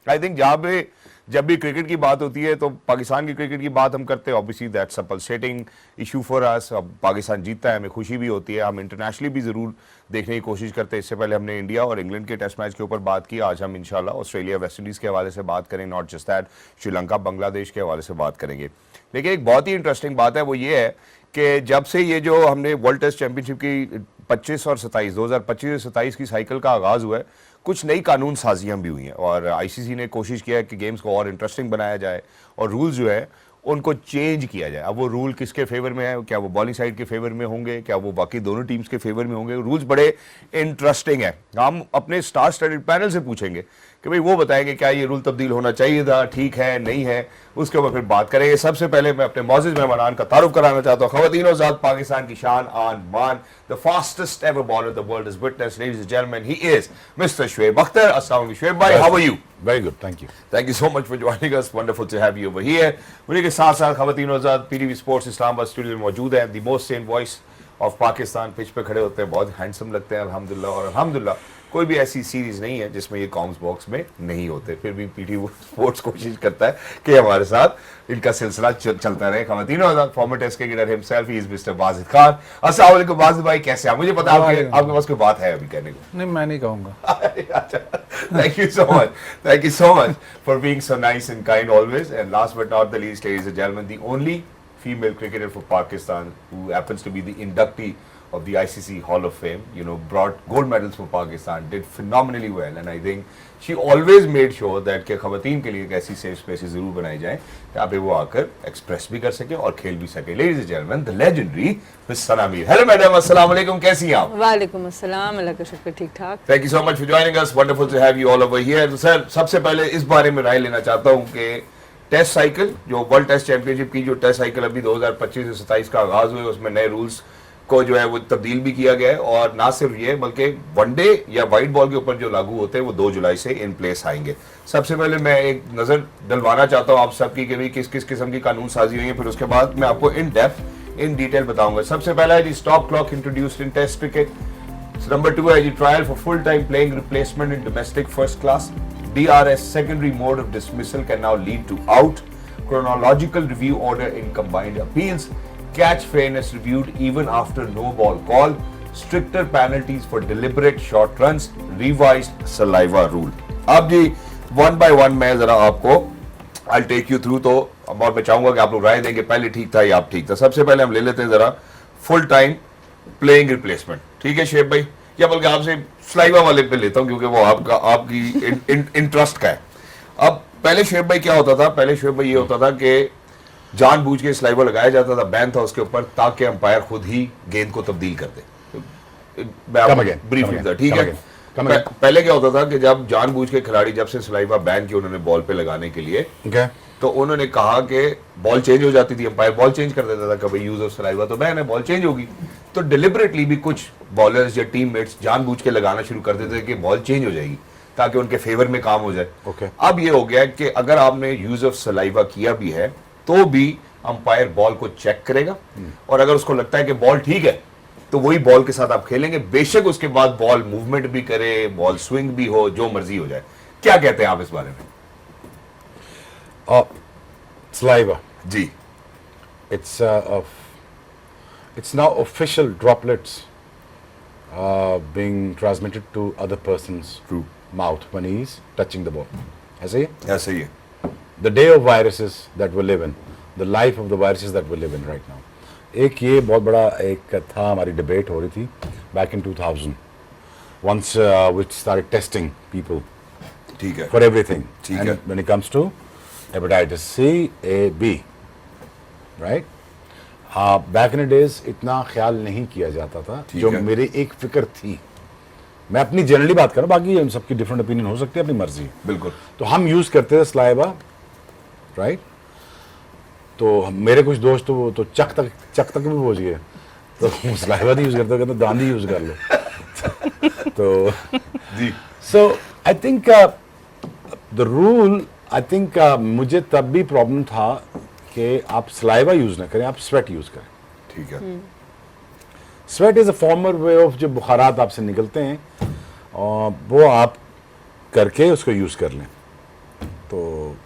I think जहाँ पे जब भी क्रिकेट की बात होती है तो पाकिस्तान की क्रिकेट की बात हम करते हैं, obviously that's a pulsating issue for us. अब पाकिस्तान जीतता है, हमें खुशी भी होती है, हम इंटरनेशनली भी ज़रूर देखने की कोशिश करते हैं। इससे पहले हमने इंडिया और इंग्लैंड के टेस्ट मैच के ऊपर बात की, आज हम इंशाल्लाह ऑस्ट्रेलिया वेस्ट इंडीज़ के हवाले से बात करें, not just that Sri Lanka Bangladesh के हवाले से बात करेंगे। लेकिन एक बहुत ही इंटरेस्टिंग बात है, वो ये है कि जब से ये जो हमने वर्ल्ड टेस्ट चैंपियनशिप की 25 और 27 2025 और 27 की साइकिल का आगाज़ हुआ है, कुछ नई कानून साजियाँ भी हुई हैं और आईसीसी ने कोशिश किया है कि गेम्स को और इंटरेस्टिंग बनाया जाए और रूल्स जो है उनको चेंज किया जाए। अब वो रूल किसके फेवर में है, क्या वो बॉलिंग साइड के फेवर में होंगे, क्या वो बाकी दोनों टीम्स के फेवर में होंगे? रूल्स बड़े इंटरेस्टिंग है। हम अपने स्टार स्टडीड पैनल से पूछेंगे कि भाई वो बताएंगे क्या ये रूल तब्दील होना चाहिए था, ठीक है नहीं है, उसके ऊपर फिर बात करेंगे। सबसे पहले मैं अपने मौजूद मेहमान का तारुफ कराना चाहता हूँ। ख़वातीन ज़ात, पाकिस्तान की शान आन मान, the fastest ever bowler the world is witness, ladies and gentleman, he is mister Shoaib Akhtar. अस्सलाम वालेकुम शुएब भाई, how are you? Very good, thank you. Thank you so much for joining us. Wonderful to have you over here. उन्हीं के साथ साथ ख़वातीन ज़ात PTV sports Islamabad studio में मौजूद है। The most sane voice of Pakistan pitch पे खड़े होते हैं, बहुत हैंडसम लगते हैं अल्हम्दुलिल्लाह। और अल्हम्दुलिल्लाह कोई भी ऐसी सीरीज नहीं है जिसमें ये कॉम्स बॉक्स में नहीं होते, फिर भी पीटीवी स्पोर्ट्स कोशिश करता है कि हमारे साथ इनका सिलसिला चलता रहे। ख़वातीन ज़ात, former test cricketer himself, he is mister Bajid Khan. अस्सलाम वालेकुम बाजिद भाई, कैसे हैं? मुझे पता है आपके पास कोई बात है अभी कहने को। नहीं, मैं नहीं कहूँगा। Thank you so much. Thank you so much for being so nice and kind always. And last but not the least, ladies and gentlemen, the only female cricketer for Pakistan who happens to be the inductee of the ICC Hall of Fame, you know, brought gold medals for Pakistan, did phenomenally well, and I think she always made sure that कि ख़वातीन के लिए एक ऐसी safe spaces जरूर बनाई जाए जहाँ पे वो आकर एक्सप्रेस भी कर सके और खेल भी सके। Ladies and gentleman, the legendary miss Sana Mir. Hello madam, अस्सलाम वालेकुम, कैसी हैं आप? वालेकुम अस्सलाम, अल्लाह का शुक्र, ठीक ठाक। Thank you so much for joining us, wonderful to have you all over here. Sir, सबसे पहले इस बारे में राय लेना चाहता हूँ कि टेस्ट साइकिल, जो वर्ल्ड टेस्ट चैंपियनशिप की जो टेस्ट साइकिल अभी 2025 से 27 का आगाज हुआ है, उसमें नए रूल्स को जो है वो तब्दील भी किया गया है। और ना सिर्फ ये बल्कि वनडे या वाइट बॉल के ऊपर जो लागू होते हैं वो 2 जुलाई से इन प्लेस आएंगे। सबसे पहले मैं एक नज़र डलवाना चाहता हूँ आप सबकी कि भाई किस किस किस्म की कानून साजी हुई है, फिर उसके बाद मैं आपको इन डेप्थ इन डिटेल बताऊंगा। सबसे पहला है जी stop clock introduced in test cricket. Number 2 है जी trial for full time playing replacement in domestic first class. DRS secondary mode of dismissal can now lead to out. Chronological review order in combined appeals. Catch fairness reviewed even after no ball call. Stricter penalties for deliberate short runs. Revised saliva rule. अब जी one by one मैं जरा आपको I'll take you through, तो और मैं चाहूंगा कि आप लोग राय देंगे पहले ठीक था या आप ठीक था। सबसे पहले हम ले लेते हैं जरा फुल टाइम प्लेइंग रिप्लेसमेंट। ठीक है शेब भाई, या बल्कि आपसे स्लाइवा वाले पे लेता हूं क्योंकि वो आपकी इंटरेस्ट का है। अब पहले शेब भाई क्या होता था? पहले शेब भाई ये होता था कि जानबूझ के स्लाइवा लगाया जाता था, बैन था उसके ऊपर, ताकि अंपायर खुद ही गेंद को तब्दील कर दे। ब्रीफली था, ठीक है। पहले क्या होता था कि जब जानबूझ के खिलाड़ी जब से स्लाइवा बैन की उन्होंने बॉल पे लगाने के लिए, तो उन्होंने कहा कि बॉल चेंज हो जाती थी, अंपायर बॉल चेंज कर देता था कि भाई यूज ऑफ सलाइवा तो बैन है, बॉल चेंज होगी। तो डिलिबरेटली भी कुछ बॉलर्स या टीममेट्स जानबूझ के लगाना शुरू कर देते थे कि बॉल चेंज हो जाएगी ताकि उनके फेवर में काम हो जाए। अब ये हो गया कि अगर आपने यूज ऑफ सलाइवा किया भी है तो भी अंपायर बॉल को चेक करेगा और अगर उसको लगता है कि बॉल ठीक है तो वही बॉल के साथ आप खेलेंगे, बेशक उसके बाद बॉल मूवमेंट भी करे, बॉल स्विंग भी हो, जो मर्जी हो जाए। क्या कहते हैं आप इस बारे में? Saliva. Ji, It's now official droplets being transmitted to other person's mouth when he's touching the ball. ऐसे ही? ऐसे ही है। The day of viruses that we live in, the life of the viruses that we live in right now. एक ये बहुत बड़ा एक था, हमारी डिबेट हो रही थी back in 2000 once we started testing people ठीक है, for everything. ठीक And है। when it comes to hepatitis C, A, B, right? Back in days इतना ख्याल नहीं किया जाता था, जो मेरी एक फिक्र थी। मैं अपनी जनरली बात कर रहा हूँ, बाकी हम सबकी डिफरेंट ओपिनियन हो सकती है, अपनी मर्जी। बिल्कुल। तो हम यूज करते थे स्लाइवा, राइट? तो मेरे कुछ दोस्त तो वो तो चक तक भी पहुंच गए, तो स्लाइवा नहीं यूज करते, कहते दांत ही यूज कर लो। तो जी, so I think the rule, I think मुझे तब भी प्रॉब्लम था कि आप स्लाइवा यूज ना करें, आप स्वेट यूज करें। ठीक है। Sweat is a former way of जो बुखारात आपसे निकलते हैं, और वो आप करके उसको यूज कर लें। तो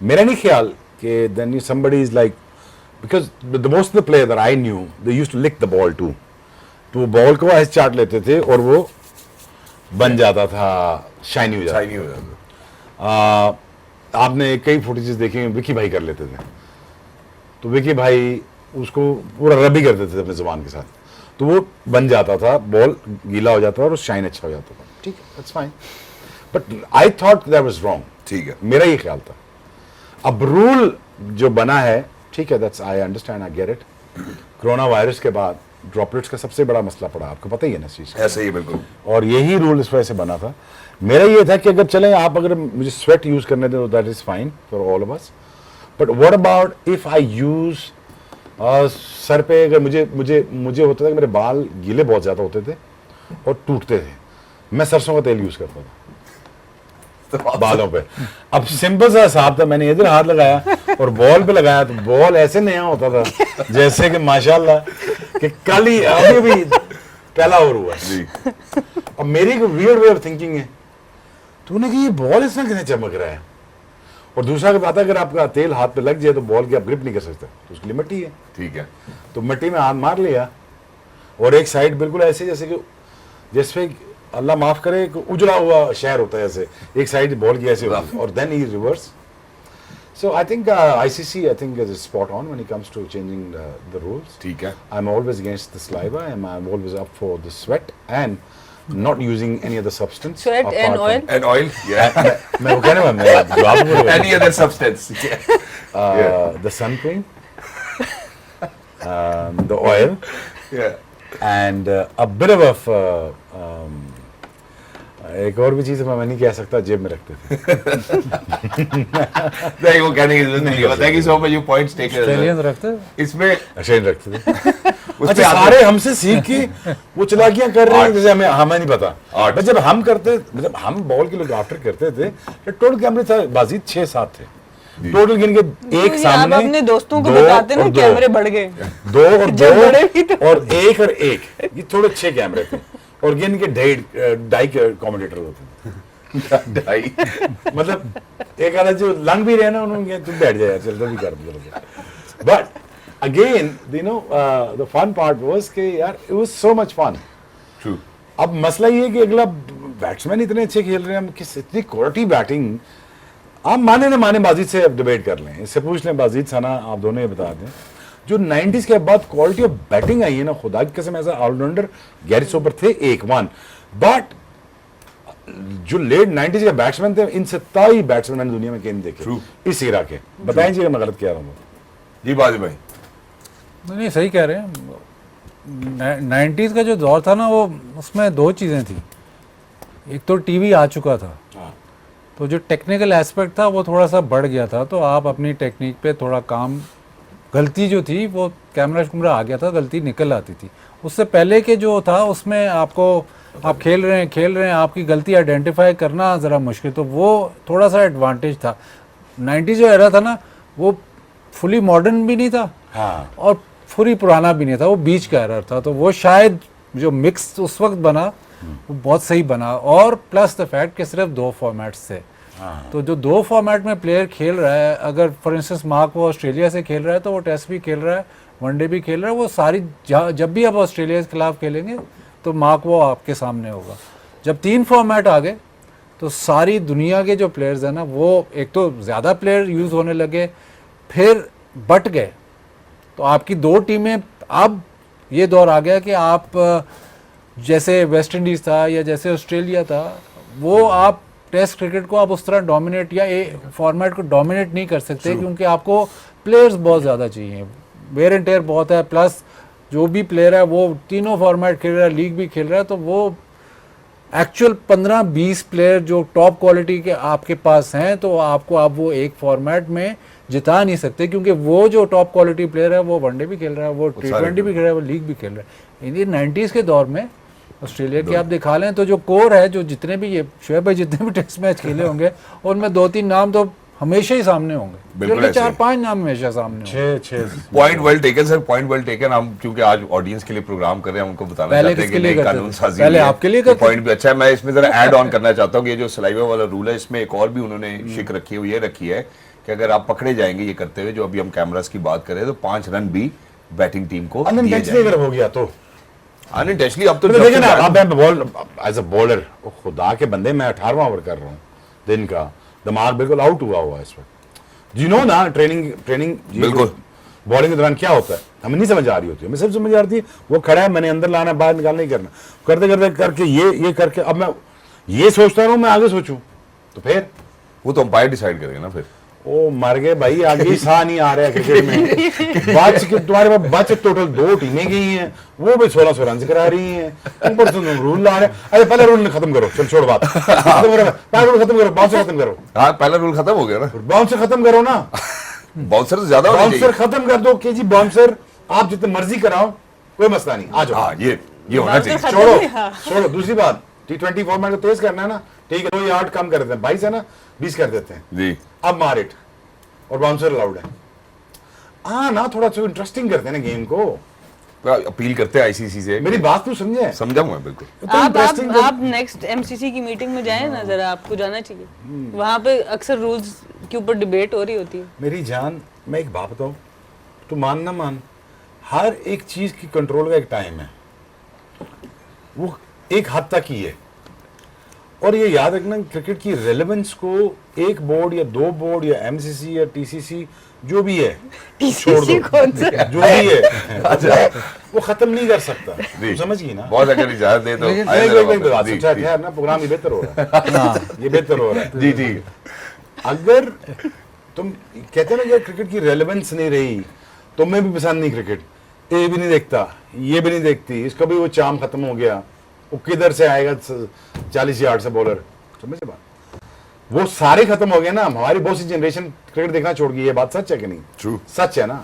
मेरा नहीं ख्याल कि then somebody is like because the most of the player that I knew they used to lick the ball too. तो वो बॉल को ऐसे चाट लेते थे और वो बन जाता था, शाइनी हो जाता शाइनी हो जाता था। आपने कई फुटेजेस देखे विकी भाई कर लेते थे, तो विकी भाई उसको पूरा रबी कर देते थे अपने जुबान के साथ, तो वो बन जाता था, बॉल गीला हो जाता था और शाइन अच्छा हो जाता था। ठीक है, that's fine, but I thought that was wrong. ठीक है, मेरा ये ख्याल था। अब रूल जो बना है, ठीक है, that's I understand, I get it. Corona virus के बाद ड्रॉपलेट्स का सबसे बड़ा मसला पड़ा, आपको पता ही है ना इस चीज का। ऐसे ही बिल्कुल। और यही रूल इस वजह से बना था। मेरा ये था कि अगर चलें आप अगर मुझे स्वेट यूज करने दें, that is fine for all of us, but what about if I use sir पे, अगर मुझे होता था कि मेरे बाल गीले बहुत ज्यादा होते थे और टूटते थे, मैं सरसों का तेल यूज करता था बालों पे। अब सिंपल सा हिसाब था, मैंने इधर हाथ लगाया और बॉल पे लगाया तो बॉल ऐसे नया होता था जैसे कि माशाल्लाह कि कल ही अभी भी पहला ओवर हुआ जी। अब मेरी एक वियर्ड वे ऑफ थिंकिंग है, तूने कि ये बॉल इसमें कितने चमक रहा है, और दूसरा बात है अगर आपका तेल हाथ पे लग जाए तो बॉल की आप ग्रिप नहीं कर सकते, तो उसके लिए मिट्टी है। ठीक है, तो मिट्टी में हाथ मार लिया और एक साइड बिल्कुल ऐसे जैसे कि जैसे अल्लाह माफ करे उजड़ा हुआ शहर होता है, ऐसे एक साइड बॉल की ऐसे होती है, और then he reverse. So I think ICC I think is spot on when it comes to changing the rules. ठीक है, I'm always against the saliva and I'm always up for the sweat and not using any other substance. Sweat apart and oil? and oil, yeah. मैं वो कहने वाला, मैं जवाब बोल रहा Any other substance, yeah. हूँ। The sun cream, the oil, Yeah. and a bit of एक और भी चीज मैं नहीं कह सकता, जेब में रखते थे। नहीं, वो कहने की जरूरत नहीं है। Thank you so much, you points taken. Australian रखते इसमें अच्छा ही रखते थे। उसपे अच्छा, आते- सारे हमसे सीख के वो चलाकियां कर रहे हैं जैसे हमें नहीं पता। आर्ट। बट जब हम करते, मतलब हम बॉल के लोग आफ्टर करते थे तो टोटल कैमरे था बाजीद 6-7 थे टोटल, गिन के एक ये सामने आप अपने दोस्तों को दो बताते ना और दो। कैमरे बढ़ गए। दो और जो बड़े भी दो और एक ये थोड़े 6 कैमरे थे, और गिन के ढाई कमेंटेटर होते थे। ढाई। मतलब एक आधा जो लंग भी रहे ना, उन्होंने तुम बैठ जाए चल तो भी कर दो। But again you know the fun part was कि यार it was so much fun. True. अब मसला ये है कि अगला बैट्समैन इतने अच्छे खेल रहे हैं, हम किस इतनी क्वालिटी बैटिंग, आप माने ना माने बाजीद से डिबेट कर लें, इससे पूछ लें बाजीद सना, आप दोनों ये बता दें जो 90s के बाद क्वालिटी ऑफ बैटिंग आई है ना, खुदा की कसम ऐसा ऑलराउंडर गैरी सोबर थे एक वन, बट जो लेट 90s के बैट्समैन थे इनसे ताई बैट्समैन मैंने दुनिया में कहीं नहीं देखे True. इस इरा के। बताएं जी अगर मैं गलत कह रहा हूँ। जी बाजी भाई, नहीं सही कह रहे हैं। 90s का जो दौर था ना, वो उसमें दो चीज़ें थी। एक तो टीवी आ चुका था, तो जो टेक्निकल एस्पेक्ट था वो थोड़ा सा बढ़ गया था, तो आप अपनी टेक्निक पे थोड़ा काम, गलती जो थी वो कैमरा आ गया था, गलती निकल आती थी। उससे पहले के जो था उसमें आपको, आप खेल रहे हैं आपकी गलती आइडेंटिफाई करना ज़रा मुश्किल, तो वो थोड़ा सा एडवांटेज था। 90 जो एरा था ना, वो फुली मॉडर्न भी नहीं था हाँ, और फुली पुराना भी नहीं था, वो बीच का एरर था, तो वो शायद जो मिक्स उस वक्त बना वो बहुत सही बना। और प्लस द फैक्ट कि सिर्फ 2 फॉर्मेट्स थे, तो जो 2 फॉर्मेट में प्लेयर खेल रहा है, अगर फॉर इंस्टेंस मार्क वो ऑस्ट्रेलिया से खेल रहा है तो वो टेस्ट भी खेल रहा है, वनडे भी खेल रहा है, वो सारी जब भी आप ऑस्ट्रेलिया के खिलाफ खेलेंगे तो मार्क वो आपके सामने होगा। जब 3 फॉर्मेट आ गए तो सारी दुनिया के जो प्लेयर्स हैं ना, वो एक तो ज़्यादा प्लेयर यूज़ होने लगे, फिर बट गए, तो आपकी 2 टीमें, अब ये दौर आ गया कि आप जैसे वेस्ट इंडीज़ था या जैसे ऑस्ट्रेलिया था, वो आप टेस्ट क्रिकेट को आप उस तरह डोमिनेट या फॉर्मेट को डोमिनेट नहीं कर सकते, क्योंकि आपको प्लेयर्स बहुत ज़्यादा चाहिए, वेयर एंड टेयर बहुत है, प्लस जो भी प्लेयर है वो तीनों फॉर्मेट खेल रहा है, लीग भी खेल रहा है, तो वो एक्चुअल 15-20 प्लेयर जो टॉप क्वालिटी के आपके पास हैं, तो आपको आप वो एक फॉर्मेट में जिता नहीं सकते, क्योंकि वो जो टॉप क्वालिटी प्लेयर है वो वनडे भी खेल रहा है, वो T20 भी खेल रहा है, वो लीग भी खेल रहा है। इंडियन 90s के दौर में ऑस्ट्रेलिया की आप दिखा लें तो जो कोर है, जो जितने भी ये शोएब भाई जितने भी टेस्ट मैच खेले होंगे उनमें 2-3 नाम तो हमेशा ही सामने होंगे, बिल्कुल क्योंकि ऐसे ही। 4-5 नाम हमेशा सामने होंगे। छः point well taken sir, point well taken. हम क्योंकि आज ऑडियंस के लिए प्रोग्राम कर रहे हैं, उनको बताना पहले चाहते हैं कि किसके लिए नई करते कानून थे? साजी पहले हुई है। आपके लिए ये करते पॉइंट भी अच्छा है। मैं इसमें जरा ऐड ऑन करना चाहता हूँ कि ये जो सलाइवा वाला रूल है, इसमें एक और भी उन्होंने शिक रखी है, वो ये रखी है कि अगर आप पकड़े जाएंगे ये करते हुए, जो अभी हम कैमरास की बात करें, तो 5 रन भी बैटिंग टीम को दिए अनइंटेंशनली जाएंगे। अगर हो गया तो अनइंटेंशनली अब तो तो जब देखिए से ना, बैट- अब मैं बॉल एज अ बॉलर, खुदा के बंदे, मैं 18वां ओवर कर रहा हूँ दिन का, दिमाग बिल्कुल आउट हुआ हुआ है इस वक्त। यू नो ना, ट्रेनिंग बिल्कुल। बॉलिंग के दौरान क्या होता है हमें नहीं समझ आ रही होती है, हमें सब समझ आ रही है, वो खड़ा है, मैंने अंदर लाना, बाहर निकालना, नहीं करना, करते करते करके ये करके अब मैं ये सोचता रहा हूँ, मैं आगे सोचूं तो फिर वो तो अंपायर डिसाइड करेगा ना फिर। ओ मर गए भाई, आगे ही साह नहीं आ रहा है क्रिकेट में। बच के तुम्हारे पास बच टोटल 2 टीमें गई हैं, वो भी 1600 रन करा रही हैं, ऊपर से तुम रूल ला रहे हैं। अरे पहले रूल खत्म करो, चल छोड़ बात, खत्म करो, पहले रूल खत्म करो, बाउंसर खत्म करो, हाँ, पहला रूल खत्म हो गया ना। बाउंसर खत्म करो ना, बाउंसर ज्यादा होने बाउंसर चाहिए। खत्म कर दो कि जी बाउंसर आप जितने मर्जी कराओ, कोई मसला नहीं, आ जाओ। हाँ, ये होना चाहिए। खत्म छोड़ो नहीं, हाँ। छोड़ो। दूसरी बात, T20 फॉर्मेट को तेज करना है ना, ठीक है, 2 यार्ड कम कर देते हैं, 22 है ना, 20 कर देते हैं, जी, अब मार इट, और बाउंसर अलाउड है। हाँ ना, थोड़ा सा इंटरेस्टिंग करते हैं ना गेम को। अपील करते हैं आईसीसी से। मेरी बात तो समझे, समझा मैं बिल्कुल। तो इंटरेस्टिंग आप नेक्स्ट एमसीसी की मीटिंग में जाएं ना, जरा आपको जाना चाहिए। वहाँ पे अक्सर रूल्स के ऊपर डिबेट हो रही होती है। मेरी जान, मैं एक बात बताऊं, तू मान ना मान, हर एक चीज की कंट्रोल का एक टाइम है, वो एक हद तक ही है। और ये याद रखना, क्रिकेट की रेलेवेंस को एक बोर्ड या 2 बोर्ड या एमसीसी या टीसीसी जो भी है, छोड़ दो, कौन सा? जो भी है वो खत्म नहीं कर सकता। जी। तू समझ गई ना? बहुत अगर इजाजत दे तो लेकिन- आए एक जरा एक वापस। बात जी, अच्छा जी। खैर ना, प्रोग्राम ये बेहतर हो रहा है, ये बेहतर हो रहा है। जी जी। अगर तुम कहते हैं ना कि क्रिकेट की रेलेवेंस नहीं रही, तो मैं भी पसंद नहीं क्रिकेट, ये भी नहीं देखता, ये भी नहीं देखती, इसका भी वो चाम खत्म हो गया, वो किधर से आएगा 40 यार्ड से बॉलर, समझ बात, वो सारे खत्म हो गए ना। हमारी बहुत सी जनरेशन क्रिकेट देखना छोड़ गई, ये बात सच है कि नहीं? True. सच है ना।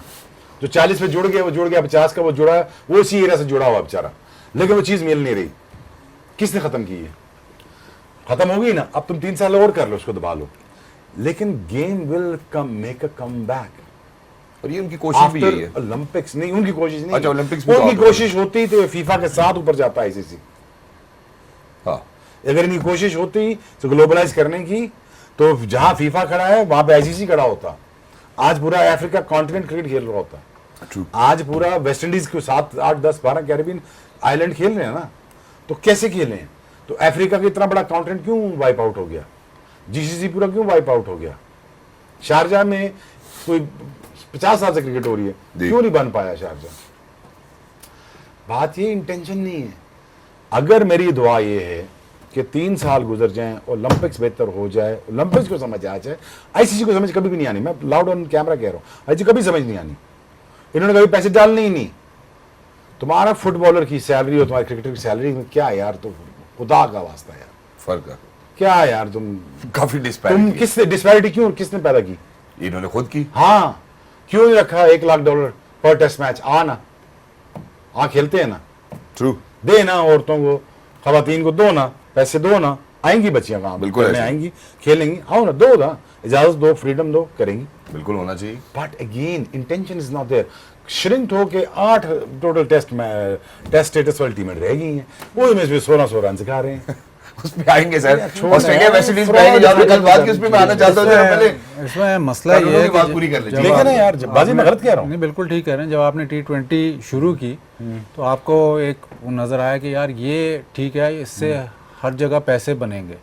जो 40 पे जुड़ गया वो जुड़ गया, 50 का वो जुड़ा है, वो इसी एरिया से जुड़ा हुआ बेचारा, लेकिन वो चीज मिल नहीं रही। किसने खत्म की है? खत्म हो गई ना, अब तुम 3 साल और कर लो, उसको दबा लो, लेकिन game will come, make a come back और ये उनकी कोशिश भी यही है। After Olympics. नहीं, उनकी कोशिश नहीं, अच्छा, ओलंपिक्स भी तो उनकी out हो कोशिश होती तो फीफा के साथ ऊपर जाता आईसीसी। हाँ, अगर इनकी कोशिश होती तो ग्लोबलाइज करने की, तो जहां फीफा खड़ा है वहां पे आईसीसी खड़ा होता। आज पूरा अफ्रीका कॉन्टिनेंट क्रिकेट खेल रहा होता। True. आज पूरा वेस्ट इंडीज के 7, 8, 10, 12 कैरेबियन आइलैंड खेल रहे हैं ना, तो कैसे खेले हैं? तो अफ्रीका का इतना बड़ा कॉन्टिनेंट क्यों वाइप आउट हो गया? जीसीसी पूरा क्यों वाइप आउट हो गया? शारजा में कोई 50 साल से क्रिकेट हो रही है, जी। क्यों नहीं बन पाया शारजा? बात ये इंटेंशन नहीं है। अगर मेरी दुआ ये है कि 3 साल गुजर जाएं, ओलंपिक्स बेहतर हो जाए, ओलंपिक्स को समझ आ जाए, आईसीसी को समझ कभी भी नहीं आनी। मैं लाउड ऑन कैमरा कह रहा हूँ, आईसीसी कभी समझ नहीं आनी। इन्होंने कभी पैसे डालने ही नहीं। तुम्हारा फुटबॉलर की सैलरी और तुम्हारे क्रिकेटर की सैलरी में क्या है यार? तो खुदा का वास्ता यार, फर्क है क्या यार तुम काफी तुम डिस्पैरिटी। किसने डिस्पैरिटी क्यों किसने पैदा की? इन्होंने खुद की। हाँ, क्यों नहीं रखा $1 लाख पर टेस्ट मैच? ना खेलते हैं ना, ट्रू। दे ना औरतों को, खवातीन को दो ना, पैसे दो ना, आएंगी बच्चियां कहाँ? बिल्कुल खेलने ऐसे। आएंगी, खेलेंगी, आओ ना, दो ना, इजाजत दो, फ्रीडम दो, करेंगी। बिल्कुल होना चाहिए। But again intention is not there. Shrink हो के 8 टोटल टेस्ट स्टेटस वाली टीमें रह गई हैं, वो में 1600 रन सिखा रहे हैं। उस पे आएंगे सर, छोड़ ऑस्ट्रेलिया यार, वेस्ट इंडीज पे fraud आएंगे, जहाँ पे कल बात की है। उस पे मैं आना चाहता हूँ। जरा पहले इसमें मसला ये कानूनों है की बात कि पूरी कर लीजिए। जब लेकिन आप- ना यार, बाजी मैं गलत कह रहा हूँ। नहीं, बिल्कुल ठीक कह रहे हैं। जब आपने T20 शुरू की तो आपको एक वो नज़र आया कि यार ये ठीक है, इससे हर जगह पैसे बनेंगे।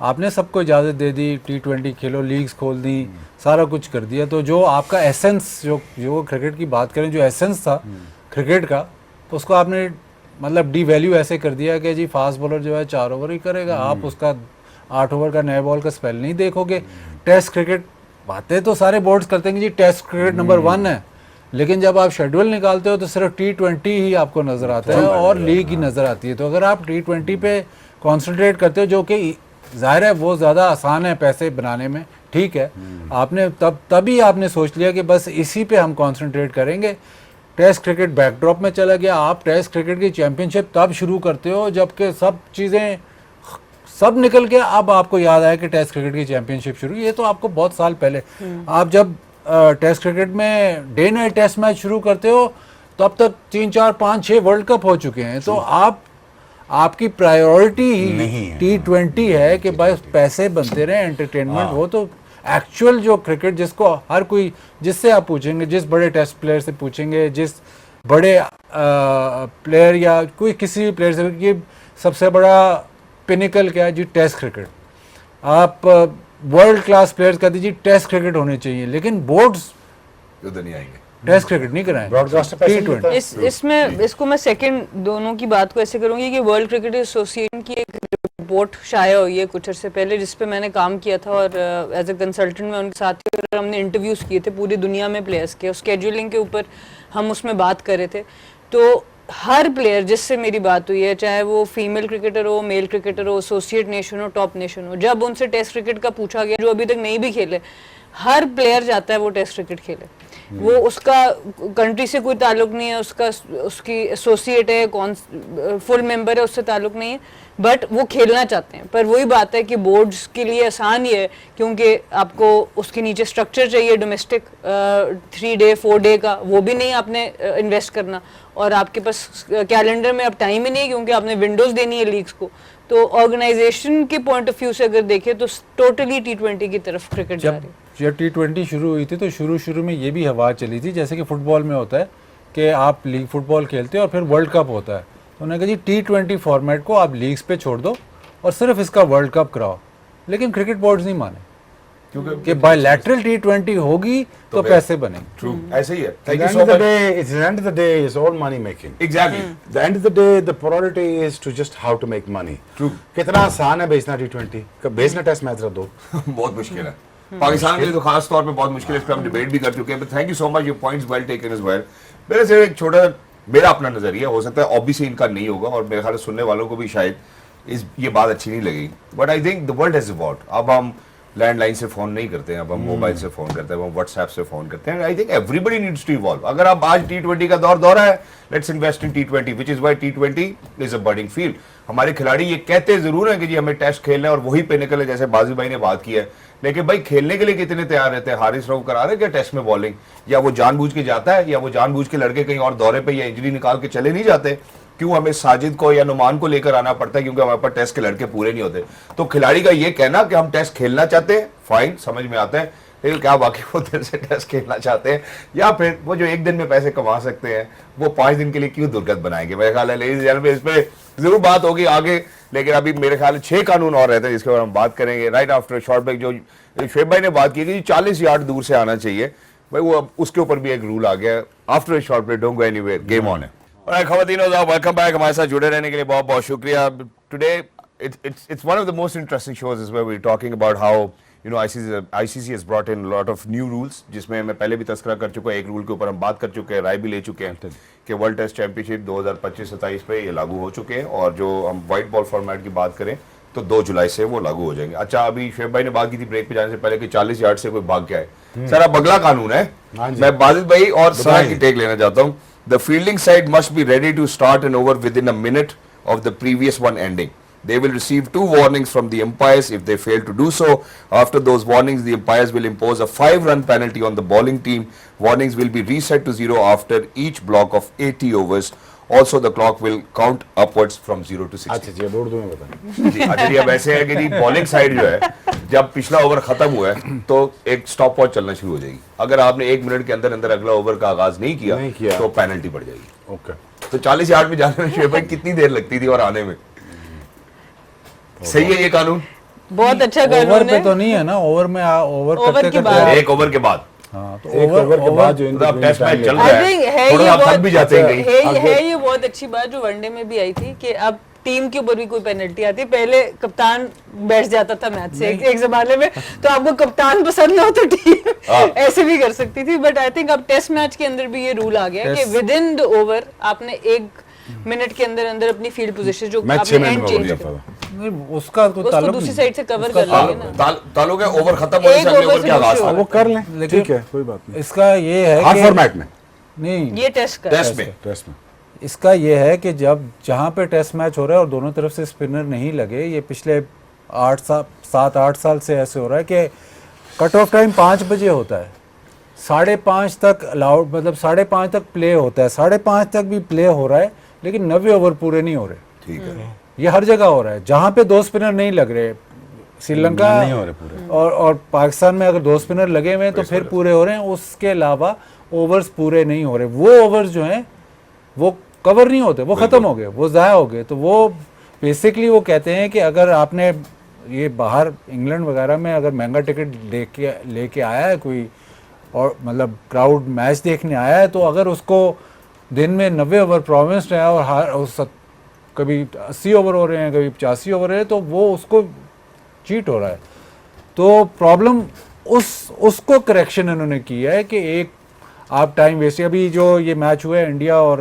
आपने सबको इजाज़त दे दी, T20 खेलो, लीग्स खोल दी, सारा कुछ कर दिया। तो जो आपका एसेंस, जो क्रिकेट की बात करें, जो एसेंस था क्रिकेट का, तो उसको आपने मतलब डी वैल्यू ऐसे कर दिया कि जी फास्ट बॉलर जो है 4 ओवर ही करेगा, आप उसका 8 ओवर का नए बॉल का स्पेल नहीं देखोगे। टेस्ट क्रिकेट बातें तो सारे बोर्ड्स करते हैं कि जी टेस्ट क्रिकेट नंबर 1 है, लेकिन जब आप शेड्यूल निकालते हो तो सिर्फ T20 ही आपको नज़र आता है और लीग ही नज़र आती है। तो अगर आप T20 पे कॉन्सेंट्रेट करते हो, जो कि ज़ाहिर है वो ज़्यादा आसान है पैसे बनाने में, ठीक है, आपने तभी आपने सोच लिया कि बस इसी पे हम कॉन्सेंट्रेट करेंगे। टेस्ट क्रिकेट बैकड्रॉप में चला गया। आप टेस्ट क्रिकेट की चैंपियनशिप तब शुरू करते हो जबकि सब चीज़ें सब निकल के अब आपको याद आया कि टेस्ट क्रिकेट की चैंपियनशिप शुरू, ये तो आपको बहुत साल पहले, आप जब टेस्ट क्रिकेट में डे नाइट टेस्ट मैच शुरू करते हो तब तक 3 4 5 6 वर्ल्ड कप हो चुके हैं, तो आपकी प्रायोरिटी ही T20 है कि भाई पैसे बनते रहे, एंटरटेनमेंट हो। तो एक्चुअल जो क्रिकेट जिसको हर कोई, जिससे आप पूछेंगे, जिस बड़े टेस्ट प्लेयर से पूछेंगे, जिस बड़े प्लेयर या कोई किसी भी प्लेयर से कि सबसे बड़ा पिनिकल क्या है जी, टेस्ट क्रिकेट। आप वर्ल्ड क्लास प्लेयर्स कहते जी टेस्ट क्रिकेट होने चाहिए, लेकिन बोर्ड्स उधर नहीं आएंगे, टेस्ट क्रिकेट नहीं कराएंगे। ब्रॉडकास्टर पैसे नहीं देता। इसमें इसको मैं सेकंड दोनों की बात को ऐसे करूंगी कि वर्ल्ड क्रिकेट एसोसिएशन की एक रिपोर्ट शाया हुई है कुछ अर्से पहले, जिस पे मैंने काम किया था और एज ए कंसल्टेंट में उनके साथ ही, और हमने इंटरव्यूज किए थे पूरी दुनिया में प्लेयर्स के, स्केड्यूलिंग के ऊपर हम उसमें बात कर रहे थे। तो हर प्लेयर जिससे मेरी बात हुई है, चाहे वो फीमेल क्रिकेटर हो, मेल क्रिकेटर हो, एसोसिएट नेशन हो, टॉप नेशन हो, जब उनसे टेस्ट क्रिकेट का पूछा गया, जो अभी तक नहीं भी खेले, हर प्लेयर चाहता है वो टेस्ट क्रिकेट खेले। वो उसका कंट्री से कोई ताल्लुक नहीं है, उसकी एसोसिएट है, कौन फुल मेंबर है, उससे ताल्लुक नहीं है, बट वो खेलना चाहते हैं। पर वही बात है कि बोर्ड्स के लिए आसान ही है, क्योंकि आपको उसके नीचे स्ट्रक्चर चाहिए डोमेस्टिक 3 डे 4 डे का, वो भी नहीं आपने इन्वेस्ट करना, और आपके पास कैलेंडर में अब टाइम ही नहीं, क्योंकि आपने विंडोज देनी है लीग्स को। तो ऑर्गेनाइजेशन के पॉइंट ऑफ व्यू से अगर देखें तो टोटली T20 की तरफ क्रिकेट जा रही है। जब T20 शुरू हुई थी तो शुरू में ये भी हवा चली थी, जैसे कि फुटबॉल में होता है कि आप लीग फुटबॉल खेलते हो और फिर वर्ल्ड कप होता है, तो उन्होंने कहा जी T20 फॉर्मेट को आप लीग्स पे छोड़ दो और सिर्फ इसका वर्ल्ड कप कराओ। लेकिन क्रिकेट बोर्ड्स नहीं माने, क्योंकि कि बायलैटरल T20 होगी तो पैसे बनेंगे। ट्रू, ऐसे ही है। At the end of the day, it's the end of the day is all money making. Exactly, The end of the day, the priority is to just how to make money. True. कितना आसान है बेचना T20, बेचना test match रख दो। बहुत मुश्किल है पाकिस्तान के लिए, तो खास तौर पे बहुत मुश्किल है। इस पे हम डिबेट भी कर चुके हैं, but thank you so much, your points well taken as well. मेरे से एक छोटा, मेरा अपना नजरिया हो सकता है ऑब्वियसली इनका नहीं होगा, और मेरे ख्याल से सुनने वालों को भी शायद ये बात अच्छी नहीं लगेगी, but I think the world has evolved. अब हम लैंडलाइन से फोन नहीं करते हैं, अब हम मोबाइल से फोन करते हैं, हम व्हाट्सएप से फोन करते हैं। I think everybody needs to evolve. अगर आप आज T20 का दौर है, let's invest in T20, which is why T20 is a budding field. हमारे खिलाड़ी ये कहते जरूर हैं कि जी हमें टेस्ट खेलना है और वही पे निकले, जैसे बाजी भाई ने बात की है, लेकिन भाई खेलने के लिए कितने तैयार रहते हैं? हारिस रऊफ करा रहे क्या टेस्ट में बॉलिंग? या वो जानबूझ के जाता है, या वो जानबूझ के लड़के कहीं और दौरे पे या इंजरी निकाल के चले नहीं जाते? क्यों हमें साजिद को या नुमान को लेकर आना पड़ता है? क्योंकि हमारे पास टेस्ट के लड़के पूरे नहीं होते। तो खिलाड़ी का ये कहना कि हम टेस्ट खेलना चाहते हैं, फाइन, समझ में आता है, लेकिन क्या वाकई वो दिल से टेस्ट खेलना चाहते हैं, या फिर वो जो एक दिन में पैसे कमा सकते हैं वो 5 दिन के लिए क्यों दुर्गत बनाएंगे? मेरे ख्याल है लेडीज एंड जेंटलमैन, इस पे जरूर बात होगी आगे, लेकिन अभी मेरे ख्याल 6 कानून और रहते हैं जिसके बारे में हम बात करेंगे राइट आफ्टर शॉर्ट ब्रेक। जो शुएब भाई ने बात की कि 40 यार्ड दूर से आना चाहिए, भाई वो अब उसके ऊपर भी एक रूल आ गया after short break. Don't go anywhere, game on है। और खवातीनो वेलकम बैक, हमारे साथ जुड़े रहने के लिए बहुत बहुत शुक्रिया। Today it's one of the most interesting shows is where we're talking about how ICC has brought in a lot of new rules, जिसमें मैं पहले भी तस्करा कर चुका हूँ। एक रूल के ऊपर हम बात कर चुके हैं, राय भी ले चुके हैं कि वर्ल्ड टेस्ट चैंपियनशिप 2025-27 पे ये लागू हो चुके हैं, और जो हम व्हाइट बॉल फॉर्मेट की बात करें तो 2 जुलाई से वो लागू हो जाएंगे। अच्छा, अभी शुएब भाई ने बात की थी ब्रेक पे जाने से पहले कि 40 यार्ड से कोई भाग गया है, सर अब अगला कानून है। मैं बाजिद भाई और सर की टेक लेना चाहता हूँ। The fielding side must be ready to start an over within a minute of the previous one ending. They will receive 2 warnings from the umpires if they fail to do so. After those warnings, the umpires will impose a 5-run penalty on the bowling team. Warnings will be reset to 0 after each block of 80 overs. Also, the clock will count upwards from 0 to 60. अच्छा जी, board दूंगा बता। जी, अच्छा जी, अब ऐसे है कि जी bowling side जो है, जब पिछला ओवर खत्म हुआ है तो एक स्टॉप वॉच चलना शुरू हो जाएगी। अगर आपने 1 मिनट के अंदर अंदर अगला ओवर का आगाज नहीं किया तो पेनल्टी पड़ जाएगी। ओके, तो 40 यार्ड में जाने में शुएब भाई कितनी देर लगती थी और आने में? सही है ये कानून? बहुत अच्छा कानून ओवर पे है। तो नहीं है ना, ओवर में ओवर ओवर करते के बाद। करते एक ओवर के बाद, हाँ, तो एक ओवर के बाद जो अब टेस्ट मैच चल I रहा think है, है थोड़ा ये आप थक बहुत भी जाते हैं कहीं। है ये बहुत अच्छी बात जो वनडे में भी आई थी कि अब टीम के ऊपर भी कोई पेनल्टी आती है। पहले कप्तान बैठ जाता था मैच से एक जमाने में, तो आपको कप्तान पसंद ना हो तो टीम ऐसे भी कर सकती थी। बट आई थिंक अब टेस्ट मैच के अंदर भी ये रूल आ गया कि विद इन द ओवर आपने 1 मिनट के अंदर अंदर अपनी फील्ड पोजीशन जो आपने एंड चेंज नहीं, उसका कोई उसको ताल्लुक दूसरी नहीं। साइड से कवर उसका कर लेंगे ना। ताल्लुक है ओवर खत्म होने से अगले ओवर के आगाज से का। वो कर लें, लेकिन ठीक है, कोई बात नहीं। इसका ये है हर कि फॉर्मेट में, नहीं, ये टेस्ट कर टेस्ट में टेस्ट में इसका ये है कि जब जहाँ पे टेस्ट मैच हो रहा है और दोनों तरफ से स्पिनर नहीं लगे, ये पिछले 7 8 साल से ऐसे हो रहा है कि कट ऑफ टाइम 5 बजे होता है, 5:30 तक अलाउड, मतलब 5:30 तक प्ले होता है, 5:30 तक भी प्ले हो रहा है, लेकिन 90 ओवर पूरे नहीं हो रहे। ठीक है, ये हर जगह हो रहा है, जहाँ पे 2 स्पिनर नहीं लग रहे, श्रीलंका नहीं हो रहे पूरे, और पाकिस्तान में अगर 2 स्पिनर लगे हुए हैं तो फिर पूरे हो रहे हैं, उसके अलावा ओवर्स पूरे नहीं हो रहे। वो ओवर्स जो हैं वो कवर नहीं होते, वो ख़त्म हो गए, वो ज़ाया हो गए। तो वो बेसिकली वो कहते हैं कि अगर आपने ये बाहर इंग्लैंड वगैरह में अगर महंगा टिकट लेके आया है कोई, और मतलब क्राउड मैच देखने आया है, तो अगर उसको दिन में 90 ओवर प्रोमिस्ड है और कभी 80 ओवर हो रहे हैं, कभी 85 ओवर है, तो वो उसको चीट हो रहा है। तो प्रॉब्लम उसको करेक्शन इन्होंने किया है कि एक आप टाइम वेस्ट, अभी जो ये मैच हुआ है इंडिया और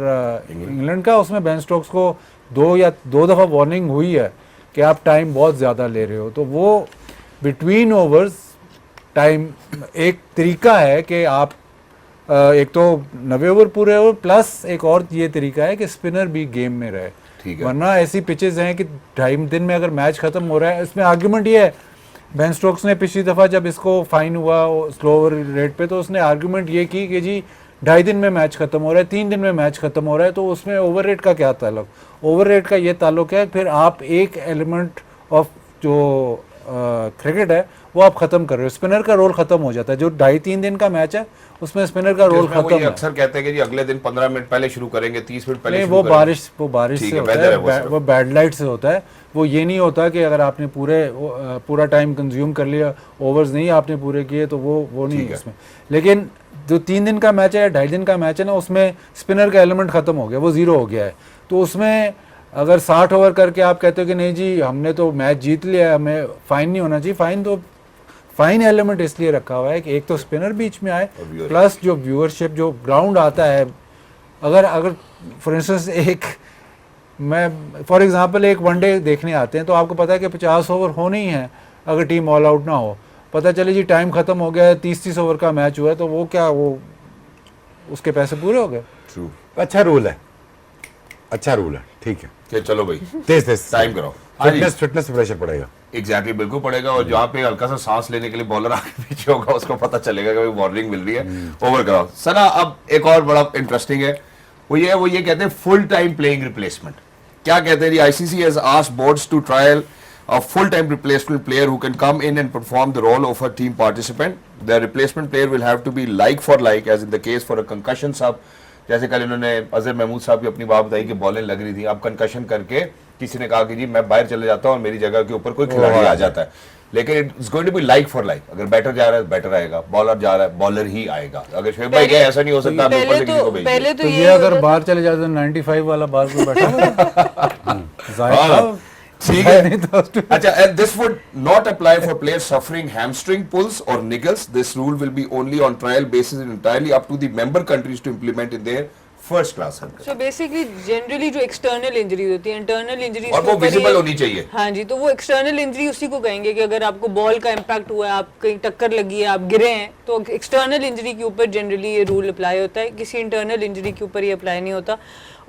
इंग्लैंड का, उसमें बेन स्टोक्स को 2 दफ़ा वार्निंग हुई है कि आप टाइम बहुत ज़्यादा ले रहे हो। तो वो बिटवीन ओवर्स टाइम एक तरीका है कि आप एक तो 90 ओवर पूरे हो, प्लस एक और ये तरीका है कि स्पिनर भी गेम में रहे। ठीक है, वरना ऐसी पिचेस हैं कि 2.5 दिन में अगर मैच खत्म हो रहा है, इसमें आर्ग्यूमेंट ये है, बेन स्टोक्स ने पिछली दफ़ा जब इसको फाइन हुआ स्लो ओवर रेट पे, तो उसने आर्ग्यूमेंट ये की कि जी 2.5 दिन में मैच खत्म हो रहा है, 3 दिन में मैच खत्म हो रहा है, तो उसमें ओवर रेट का क्या ताल्लुक? ओवर रेट का ये ताल्लुक है, फिर आप एक एलिमेंट ऑफ जो क्रिकेट है वो आप खत्म कर रहे हो, स्पिनर का रोल खत्म हो जाता है। जो 2.5-3 दिन का मैच है उसमें स्पिनर का रोल जिसमें वो खत्म ये है। अक्सर कहते हैं कि जी अगले दिन 15 मिनट पहले शुरू करेंगे, 30 मिनट पहले नहीं, शुरू वो करेंगे। बारिश ठीक से है, होता weather है वो है, सिर्फ। वो बैड लाइट से होता है। वो ये नहीं होता कि अगर आपने पूरा टाइम कंज्यूम कर लिया, ओवर्स नहीं आपने पूरे किए, तो वो नहीं ठीक है है। उसमें। लेकिन जो 3 दिन का मैच है या 2.5 दिन का मैच है ना, उसमें स्पिनर का एलिमेंट खत्म हो गया, वो 0 हो गया है। तो उसमें अगर 60 ओवर करके आप कहते हो कि नहीं जी हमने तो मैच जीत लिया है, हमें फाइन नहीं होना चाहिए, फाइन एलिमेंट इसलिए रखा हुआ है कि एक तो स्पिनर बीच में आए, viewership। प्लस जो व्यूअरशिप जो ग्राउंड आता है, अगर फॉर इंस्टेंस मैं फॉर एग्जांपल एक वनडे देखने आते हैं, तो आपको पता है कि 50 ओवर होने ही हैं अगर टीम ऑल आउट ना हो। पता चले जी टाइम खत्म हो गया है, 30-30 ओवर का मैच हुआ है, तो वो उसके पैसे पूरे हो गए। True। अच्छा रूल है, अच्छा रूल है, ठीक है, कि चलो भाई तेज टाइम कराओ। हाँ जी, फिटनेस प्रेशर पड़ेगा। एग्जैक्टली बिल्कुल पड़ेगा, और जहाँ पे हल्का सा सांस लेने के लिए बॉलर आगे पीछे होगा उसको पता चलेगा कि वार्निंग मिल रही है, ओवर कराओ। सना, अब एक और बड़ा इंटरेस्टिंग है, वो ये कहते हैं फुल टाइम प्लेइंग रिप्लेसमेंट। क्या कहते हैं जी? ICC has asked boards to trial a full-time replacement player who can come in and perform the role of a team participant. The replacement player will have to be like for like, as in the case for a concussion sub. जैसे कल इन्होंने अजहर महमूद साहब की अपनी बात बताई कि बॉलें लग रही थी, अब कंकशन करके किसी ने कहा कि जी मैं बाहर चले जाता हूँ और मेरी जगह के ऊपर कोई खिलाड़ी आ जाता है, लेकिन it's going to be like for like. अगर बैटर जा रहा है बैटर आएगा, बॉलर जा रहा है बॉलर ही आएगा। अगर शोएब भाई कहे ऐसा नहीं हो सकता, आप ऊपर से किसी को भेजिए। पहले तो ये अगर बाहर चले जाते 95 वाला बाहर को बैठा जाहिर ठीक है। अच्छा, and this would not apply for players suffering hamstring pulls or niggles. This rule will be only on trial basis and entirely up to the member countries to implement in their first class 100. So basically generally जो external injury होती है, internal injury और वो visible होनी चाहिए। हाँ जी, तो वो एक्सटर्नल इंजरी उसी को कहेंगे कि अगर आपको बॉल का इम्पैक्ट हुआ है, आप कहीं टक्कर लगी है, आप गिरे हैं, तो एक्सटर्नल इंजरी के ऊपर जनरली ये रूल अप्लाई होता है, किसी इंटरनल इंजरी के ऊपर ये अप्लाई नहीं होता।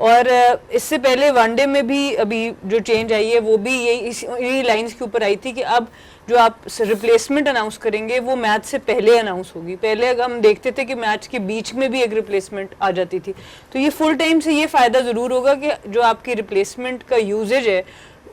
और इससे पहले वनडे में भी अभी जो चेंज आई है वो भी यही लाइंस के ऊपर आई थी कि अब जो आप रिप्लेसमेंट अनाउंस करेंगे वो मैच से पहले अनाउंस होगी। पहले अगर हम देखते थे कि मैच के बीच में भी एक रिप्लेसमेंट आ जाती थी, तो ये फुल टाइम से ये फ़ायदा ज़रूर होगा कि जो आपकी रिप्लेसमेंट का यूजेज है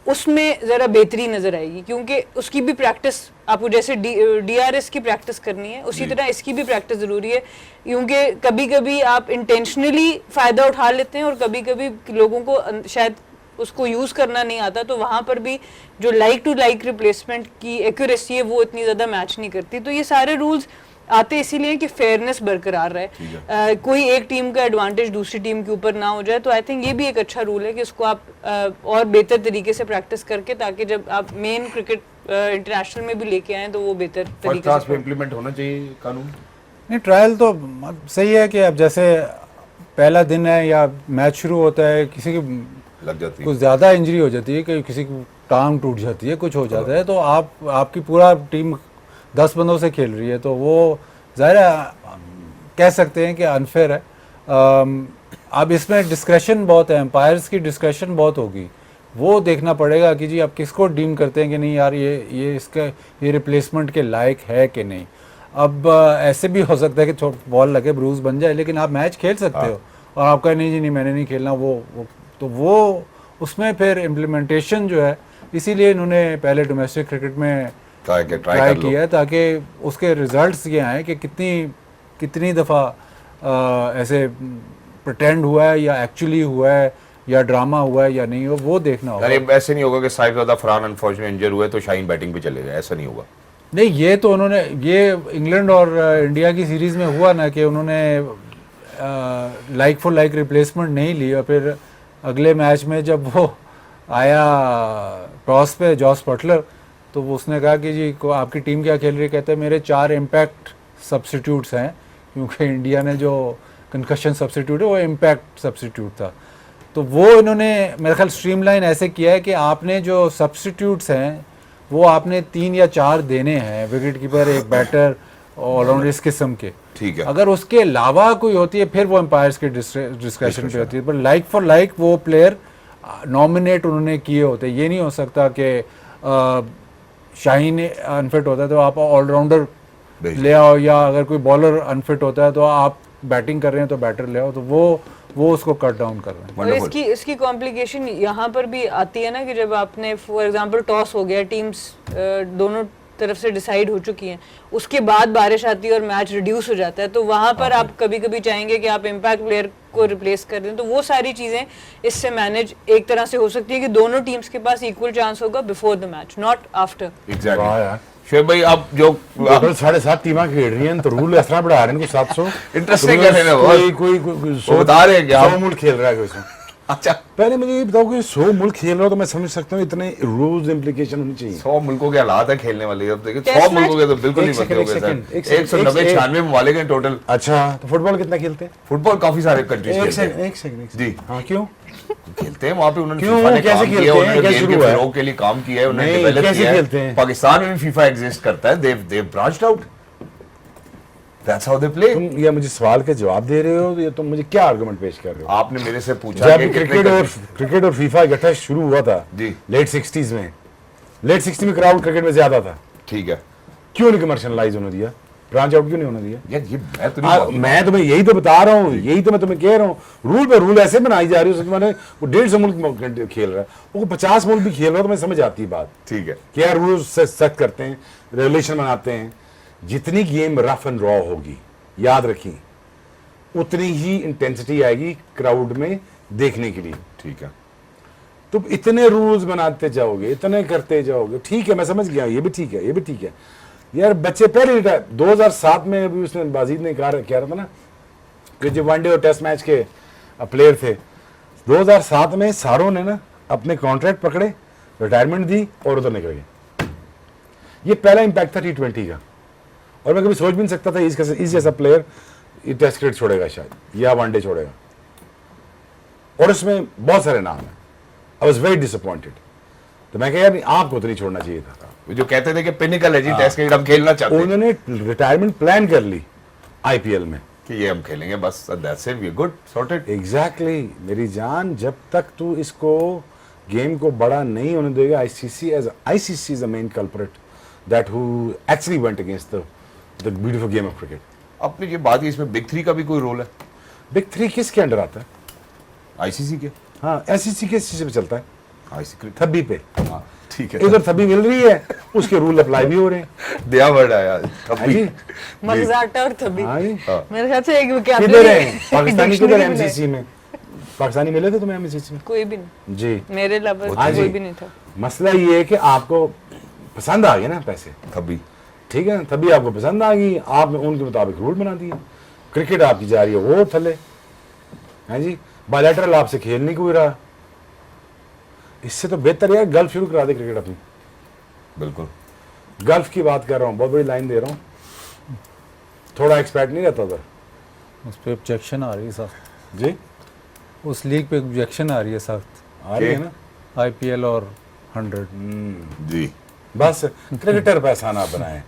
उसमें ज़रा बेहतरी नज़र आएगी, क्योंकि उसकी भी प्रैक्टिस आपको जैसे DRS की प्रैक्टिस करनी है, उसी तरह इसकी भी प्रैक्टिस ज़रूरी है, क्योंकि कभी कभी आप इंटेंशनली फ़ायदा उठा लेते हैं और कभी कभी लोगों को शायद उसको यूज़ करना नहीं आता, तो वहाँ पर भी जो लाइक टू लाइक रिप्लेसमेंट की एक्यूरेसी है वो इतनी ज़्यादा मैच नहीं करती। तो ये सारे रूल्स आते इसीलिए कि फेयरनेस बरकरार रहे, कोई एक टीम का एडवांटेज दूसरी टीम के ऊपर ना हो जाए। तो आई थिंक ये भी एक अच्छा रूल है कि इसको आप और बेहतर तरीके से प्रैक्टिस करके, ताकि जब आप मेन क्रिकेट इंटरनेशनल में भी लेके आए तो वो बेहतर तरीके से इम्प्लीमेंट होना चाहिए कानून। नहीं, ट्रायल तो सही है कि अब जैसे पहला दिन है या मैच शुरू होता है, किसी की लग जाती है, कुछ ज़्यादा इंजरी हो जाती है, कि किसी की टांग टूट जाती है, कुछ हो जाता है, तो आपकी पूरा टीम 10 बंदों से खेल रही है, तो वो ज़ाहिर है कह सकते हैं कि अनफेयर है। अब इसमें डिस्क्रेशन बहुत है, एम्पायर्स की डिस्क्रेशन बहुत होगी वो देखना पड़ेगा कि जी आप किसको डीम करते हैं कि नहीं यार ये इसका ये रिप्लेसमेंट के लायक है कि नहीं। अब ऐसे भी हो सकता है कि बॉल लगे ब्रूज बन जाए, लेकिन आप मैच खेल सकते हो और आपका नहीं जी नहीं मैंने नहीं खेलना, वो उसमें फिर इम्प्लीमेंटेशन जो है, इसीलिए इन्होंने पहले डोमेस्टिक क्रिकेट में ट्राई किया है ताकि उसके रिजल्ट्स ये आए कि कितनी दफ़ा ऐसे प्रटेंड हुआ है या एक्चुअली हुआ है या ड्रामा हुआ है या नहीं हो, वो देखना होगा। अरे ऐसे नहीं होगा कि साहिबजादा फरहान अनफॉर्चुनेट इंजर हुए तो शाहीन बैटिंग पे चले गए, ऐसा नहीं होगा। नहीं, ये तो उन्होंने ये इंग्लैंड और इंडिया की सीरीज़ में हुआ ना कि उन्होंने लाइक फॉर लाइक रिप्लेसमेंट नहीं ली और फिर अगले मैच में जब वो आया टॉस पे जॉस बटलर, तो वो उसने कहा कि जी आपकी टीम क्या खेल रही है, कहते हैं मेरे 4 इम्पैक्ट सब्स्टिट्यूट्स हैं, क्योंकि इंडिया ने जो कंकशन सब्स्टिट्यूट है वो इम्पैक्ट सब्स्टिट्यूट था। तो वो इन्होंने मेरे ख्याल स्ट्रीमलाइन ऐसे किया है कि आपने जो सब्स्टिट्यूट्स हैं वो आपने 3 या 4 देने हैं, विकेट कीपर, एक बैटर, ऑलराउंडर, इस किस्म के। ठीक है। अगर उसके अलावा कोई होती है फिर वो एम्पायर्स के डिस्क्रेशन पे होती है, पर लाइक फॉर लाइक वो प्लेयर नॉमिनेट उन्होंने किए होते। ये नहीं हो सकता कि शाहीन अनफिट होता है तो आप ऑलराउंडर ले आओ, या अगर कोई बॉलर अनफिट होता है तो आप बैटिंग कर रहे हैं तो बैटर ले आओ, तो वो उसको कट डाउन कर रहे हैं। और इसकी कॉम्प्लिकेशन यहाँ पर भी आती है ना कि जब आपने फॉर एग्जांपल टॉस हो गया, टीम्स दोनों तरफ से डिसाइड हो चुकी हैं, उसके बाद बारिश आती है और मैच रिड्यूस हो जाता है, तो वहाँ पर आप कभी कभी चाहेंगे कि आप इम्पैक्ट प्लेयर को रिप्लेस कर दें, तो वो सारी चीज़ें इससे मैनेज एक तरह से हो सकती है कि दोनों टीम्स के पास इक्वल चांस होगा before the match, not after. Exactly. Shoaib भाई अब जो 7.5 टीमां खेल रही हैं तो रूल इस तरह बढ़ा रहे हैं इनको 700। इंटरेस्टिंग है ना, कोई बता रहे हैं कि 100 मुल्क खेल रहा है कोई इसमें। अच्छा पहले मुझे ये बताओ कि 100 मुल्क खेल रहा हो तो मैं समझ सकता हूँ इतने रूल्स इम्प्लीकेशन होनी चाहिए। 100 मुल्कों के हालात है खेलने वाले, अब देखिए 100 मुल्कों के तो बिल्कुल नहीं बनते होंगे सर। 190-96 ममालिक हैं टोटल। अच्छा, तो फुटबॉल कितना खेलते हैं? फुटबॉल काफी सारे कंट्रीज खेलते हैं। एक सेकंड जी हाँ, क्यों खेलते हैं वहाँ पे, उन्होंने क्यों? फीफा ने कैसे काम खेलते किया, हैं? उन्होंने कैसे गेम के शुरू है? फरोग के लिए काम किया है, उन्होंने नहीं, डेवलप कैसे किया खेलते है। हैं? पाकिस्तान में भी फीफा एग्जिस्ट करता है, they branched out, that's how they play. तुम ये मुझे सवाल के जवाब दे रहे हो, ये तुम मुझे क्या आर्गुमेंट पेश कर रहे हो? आपने मेरे से पूछा जब क्रिकेट और फीफा इकट्ठा शुरू हुआ था जी लेट 60s में, लेट 60 में क्राउड क्रिकेट में ज्यादा था, ठीक है, क्यों नहीं कमर्शियलाइज होने दिया, ब्रांच आउट क्यों नहीं होने दिया? यार ये मैं तो नहीं मैं तुम्हें यही तो बता रहा हूँ, यही तो मैं तुम्हें कह रहा हूँ, रूल पे रूल ऐसे बनाई जा रही है, उसके माने वो 150 मुल्क खेल रहा है, वो 50 मुल्क भी खेल रहा है, तो मैं समझ आती है बात। ठीक है, क्या रूल सख्त करते हैं, रेगुलेशन बनाते हैं, जितनी गेम रफ एंड रॉ होगी, याद रखिए, उतनी ही इंटेंसिटी आएगी क्राउड में देखने के लिए। ठीक है, तुम इतने रूल्स बनाते जाओगे, इतने करते जाओगे, ठीक है मैं समझ गया, ये भी ठीक है, ये भी ठीक है यार। बच्चे पहले 2007 में अभी उसने बाजीद ने कहा रहा था ना कि जो वनडे और टेस्ट मैच के प्लेयर थे, 2007 में सारों ने ना अपने कॉन्ट्रैक्ट पकड़े, रिटायरमेंट दी और उधर निकल गए। ये पहला इंपैक्ट था T20 का, और मैं कभी सोच भी नहीं सकता था इस जैसा प्लेयर टेस्ट क्रिकेट छोड़ेगा शायद या वनडे छोड़ेगा, और इसमें बहुत सारे नाम हैं। आई वॉज वेरी डिसअपॉइंटेड, तो मैं कहा यार आपको तो नहीं छोड़ना चाहिए था। जो कहते थे कि पिनिकल है जी टेस्ट क्रिकेट, हम खेलना चाहते हैं, उन्होंने रिटायरमेंट प्लान कर ली IPL में कि ये हम खेलेंगे बस, that's it, we are good sorted. Exactly मेरी जान, जब तक तू इसको गेम को बड़ा नहीं होने देगा, ICC is the main culprit that who actually went against the beautiful game of cricket. आपने ये बात की, इसमें बिग 3 का भी कोई रोल है? बिग 3 किसके अंडर आता है? ICC के? हाँ, SEC किस चीज पे चलता है? ICC थब्बी पे। हाँ ठीक है, इधर थब्बी मिल रही है, उसके रूल अप्लाई भी हो रहे हैं। दिया वर्ड आया हाँ जी, मगजाटा और थबी, हाँ जी। मेरे ख्याल से एक किधर है पाकिस्तानी, किधर MCC में? पाकिस्तानी मिले थे तुम्हें MCC में? कोई भी नहीं जी, मेरे अलावा हाँ जी। कोई भी नहीं था। मसला ये है कि आपको पसंद आ गया ना पैसे, तभी ठीक है, तभी आपको पसंद आ गई, आपने उनके मुताबिक रूल बना दिए, क्रिकेट आपकी जा रही है वो थले, है जी, बायलैटरल आपसे खेल नहीं कोई रहा। इससे तो बेहतर यार गल्फ शुरू करा दे क्रिकेट अपनी। बिल्कुल गल्फ की बात कर रहा हूँ, बहुत बड़ी लाइन दे रहा हूँ, थोड़ा एक्सपर्ट नहीं रहता उधर। उस पर ऑब्जेक्शन आ रही है सख्त जी, उस लीग पे ऑब्जेक्शन आ रही है सख्त, आ रही है ना IPL और 100। जी, बस क्रिकेटर पैसा ना बनाए,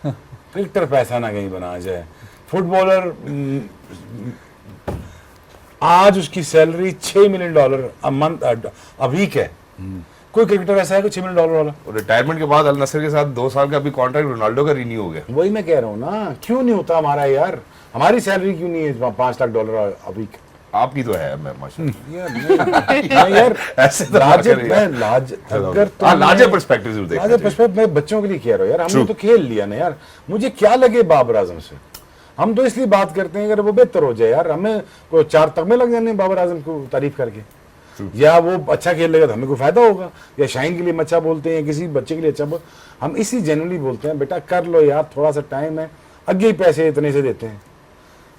क्रिकेटर पैसा ना कहीं बना जाए। फुटबॉलर आज उसकी salary $6 million a month a week है, कोई क्रिकेटर ऐसा है कि $6 मिलियन वाला? और रिटायरमेंट के बाद अल नसर के साथ 2 साल का अभी कॉन्ट्रैक्ट रोनाल्डो का रिन्यू हो गया। वही मैं कह रहा हूँ ना, क्यों नहीं होता हमारा यार? हमारी सैलरी क्यों नहीं है $5 लाख a week? आपकी तो है, मैं माशाल्लाह यार यार ऐसे तो लार्जर बात करें मैं लार्ज अगर हाँ, लार्जर पर्सपेक्टिव से देखना लार्जर चाहिए। पर्सपेक्टिव मैं बच्चों के लिए कह रहा हूँ यार, हमने True. तो खेल लिया ना यार, मुझे क्या लगे बाबर आजम से? हम तो इसलिए बात करते हैं अगर वो बेहतर हो जाए यार, हमें कोई 4 तगमे लग जाने बाबर आजम को तारीफ करके, या वो अच्छा खेल लेगा तो हमें कोई फायदा होगा, या शाहीन के लिए हम अच्छा बोलते हैं, किसी बच्चे के लिए अच्छा बोल, हम इसी जनरली बोलते हैं बेटा कर लो यार, थोड़ा सा टाइम है, आगे ही पैसे इतने से देते हैं,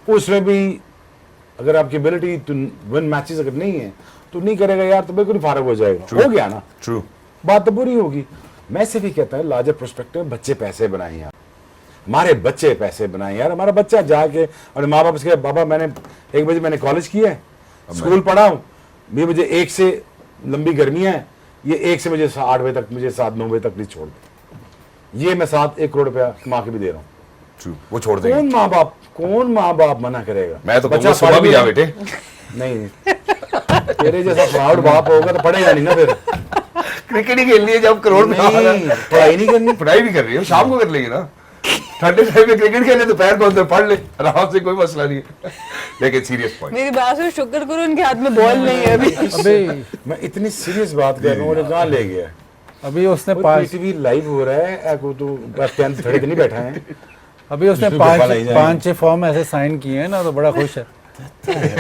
उसमें भी अगर आपकी एबिलिटी टू विन मैचेस अगर नहीं है तो नहीं करेगा यार, तो बिल्कुल फारग हो जाएगा। हो गया ना, ट्रू, बात तो बुरी होगी। मैं सिर्फ ही कहता है लार्जर पर्सपेक्टिव में बच्चे पैसे बनाए यार, हमारे बच्चे पैसे बनाए यार, हमारा बच्चा जाके और माँ बाप से बाबा मैंने 1 बजे मैंने कॉलेज किया है, स्कूल पढ़ा हूँ, 2 बजे 1 से लंबी गर्मियाँ हैं, ये 1 से मुझे 8 बजे तक, मुझे 7-9 बजे तक प्लीज छोड़ दे, ये मैं 1 करोड़ रुपया कमा के भी दे रहा हूँ। ट्रू, वो छोड़ देंगे। कौन माँ बाप मना करेगा? मैं तो बच्चा कहूँगा सुबह भी जा बेटे। नहीं तेरे जैसा प्राउड बाप होगा तो पढ़ेगा नहीं ना फिर। क्रिकेट ही खेलनी है जब करोड़ में आ रहा है। नहीं, पढ़ाई नहीं करनी। पढ़ाई भी कर रही है, शाम को कर लेंगे ना, ठंडे टाइम में क्रिकेट खेले, दोपहर को अंदर पढ़ ले आराम से, कोई मसला नहीं है। लेकिन सीरियस पॉइंट, मेरी बात से शुक्र करो उनके हाथ में बॉल नहीं है अभी। अभी मैं इतनी सीरियस बात कर रहा हूँ, कहाँ ले गया? अभी उसने वो 5 पीटीवी लाइव हो रहा है, को तो बस 10th खड़े तो नहीं बैठा है। अभी उसने उसमें गोपाल आई जाएंगे। 5-6 फॉर्म ऐसे साइन किए हैं ना, तो बड़ा खुश है।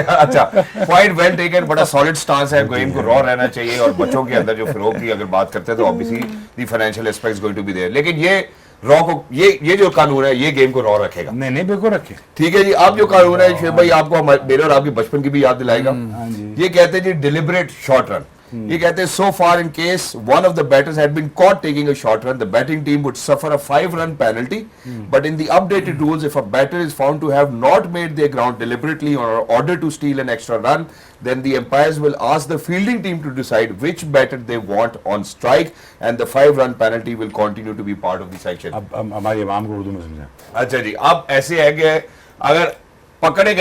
अच्छा, पॉइंट वेल टेकन, बड़ा सॉलिड स्टांस है, गेम को रॉ रहना चाहिए, और बच्चों के अंदर जो फिरोग की अगर बात करते हैं तो obviously the financial aspects going to be there, लेकिन ये रॉ को, ये जो कानून है ये गेम को रॉ रखेगा। नहीं बिल्कुल रखे। ठीक है जी, अब जो कानून है शेख भाई आपको मेरे और आपके बचपन की भी याद दिलाएगा। ये कहते हैं जी डिलिबरेट शॉर्ट रन। ये कहते हैं so far in case one of the batters had been caught taking a short run, the batting team would suffer a 5-run penalty. But in the updated rules, if a batter is found to have not made their ground deliberately or order to steal an extra run, then the umpires will ask the fielding team to decide which batter they want on strike, and the 5-run penalty will continue to be part of the section. अब हमारे इमाम को उर्दू में समझा। अच्छा जी, अब ऐसे है कि अगर पकड़े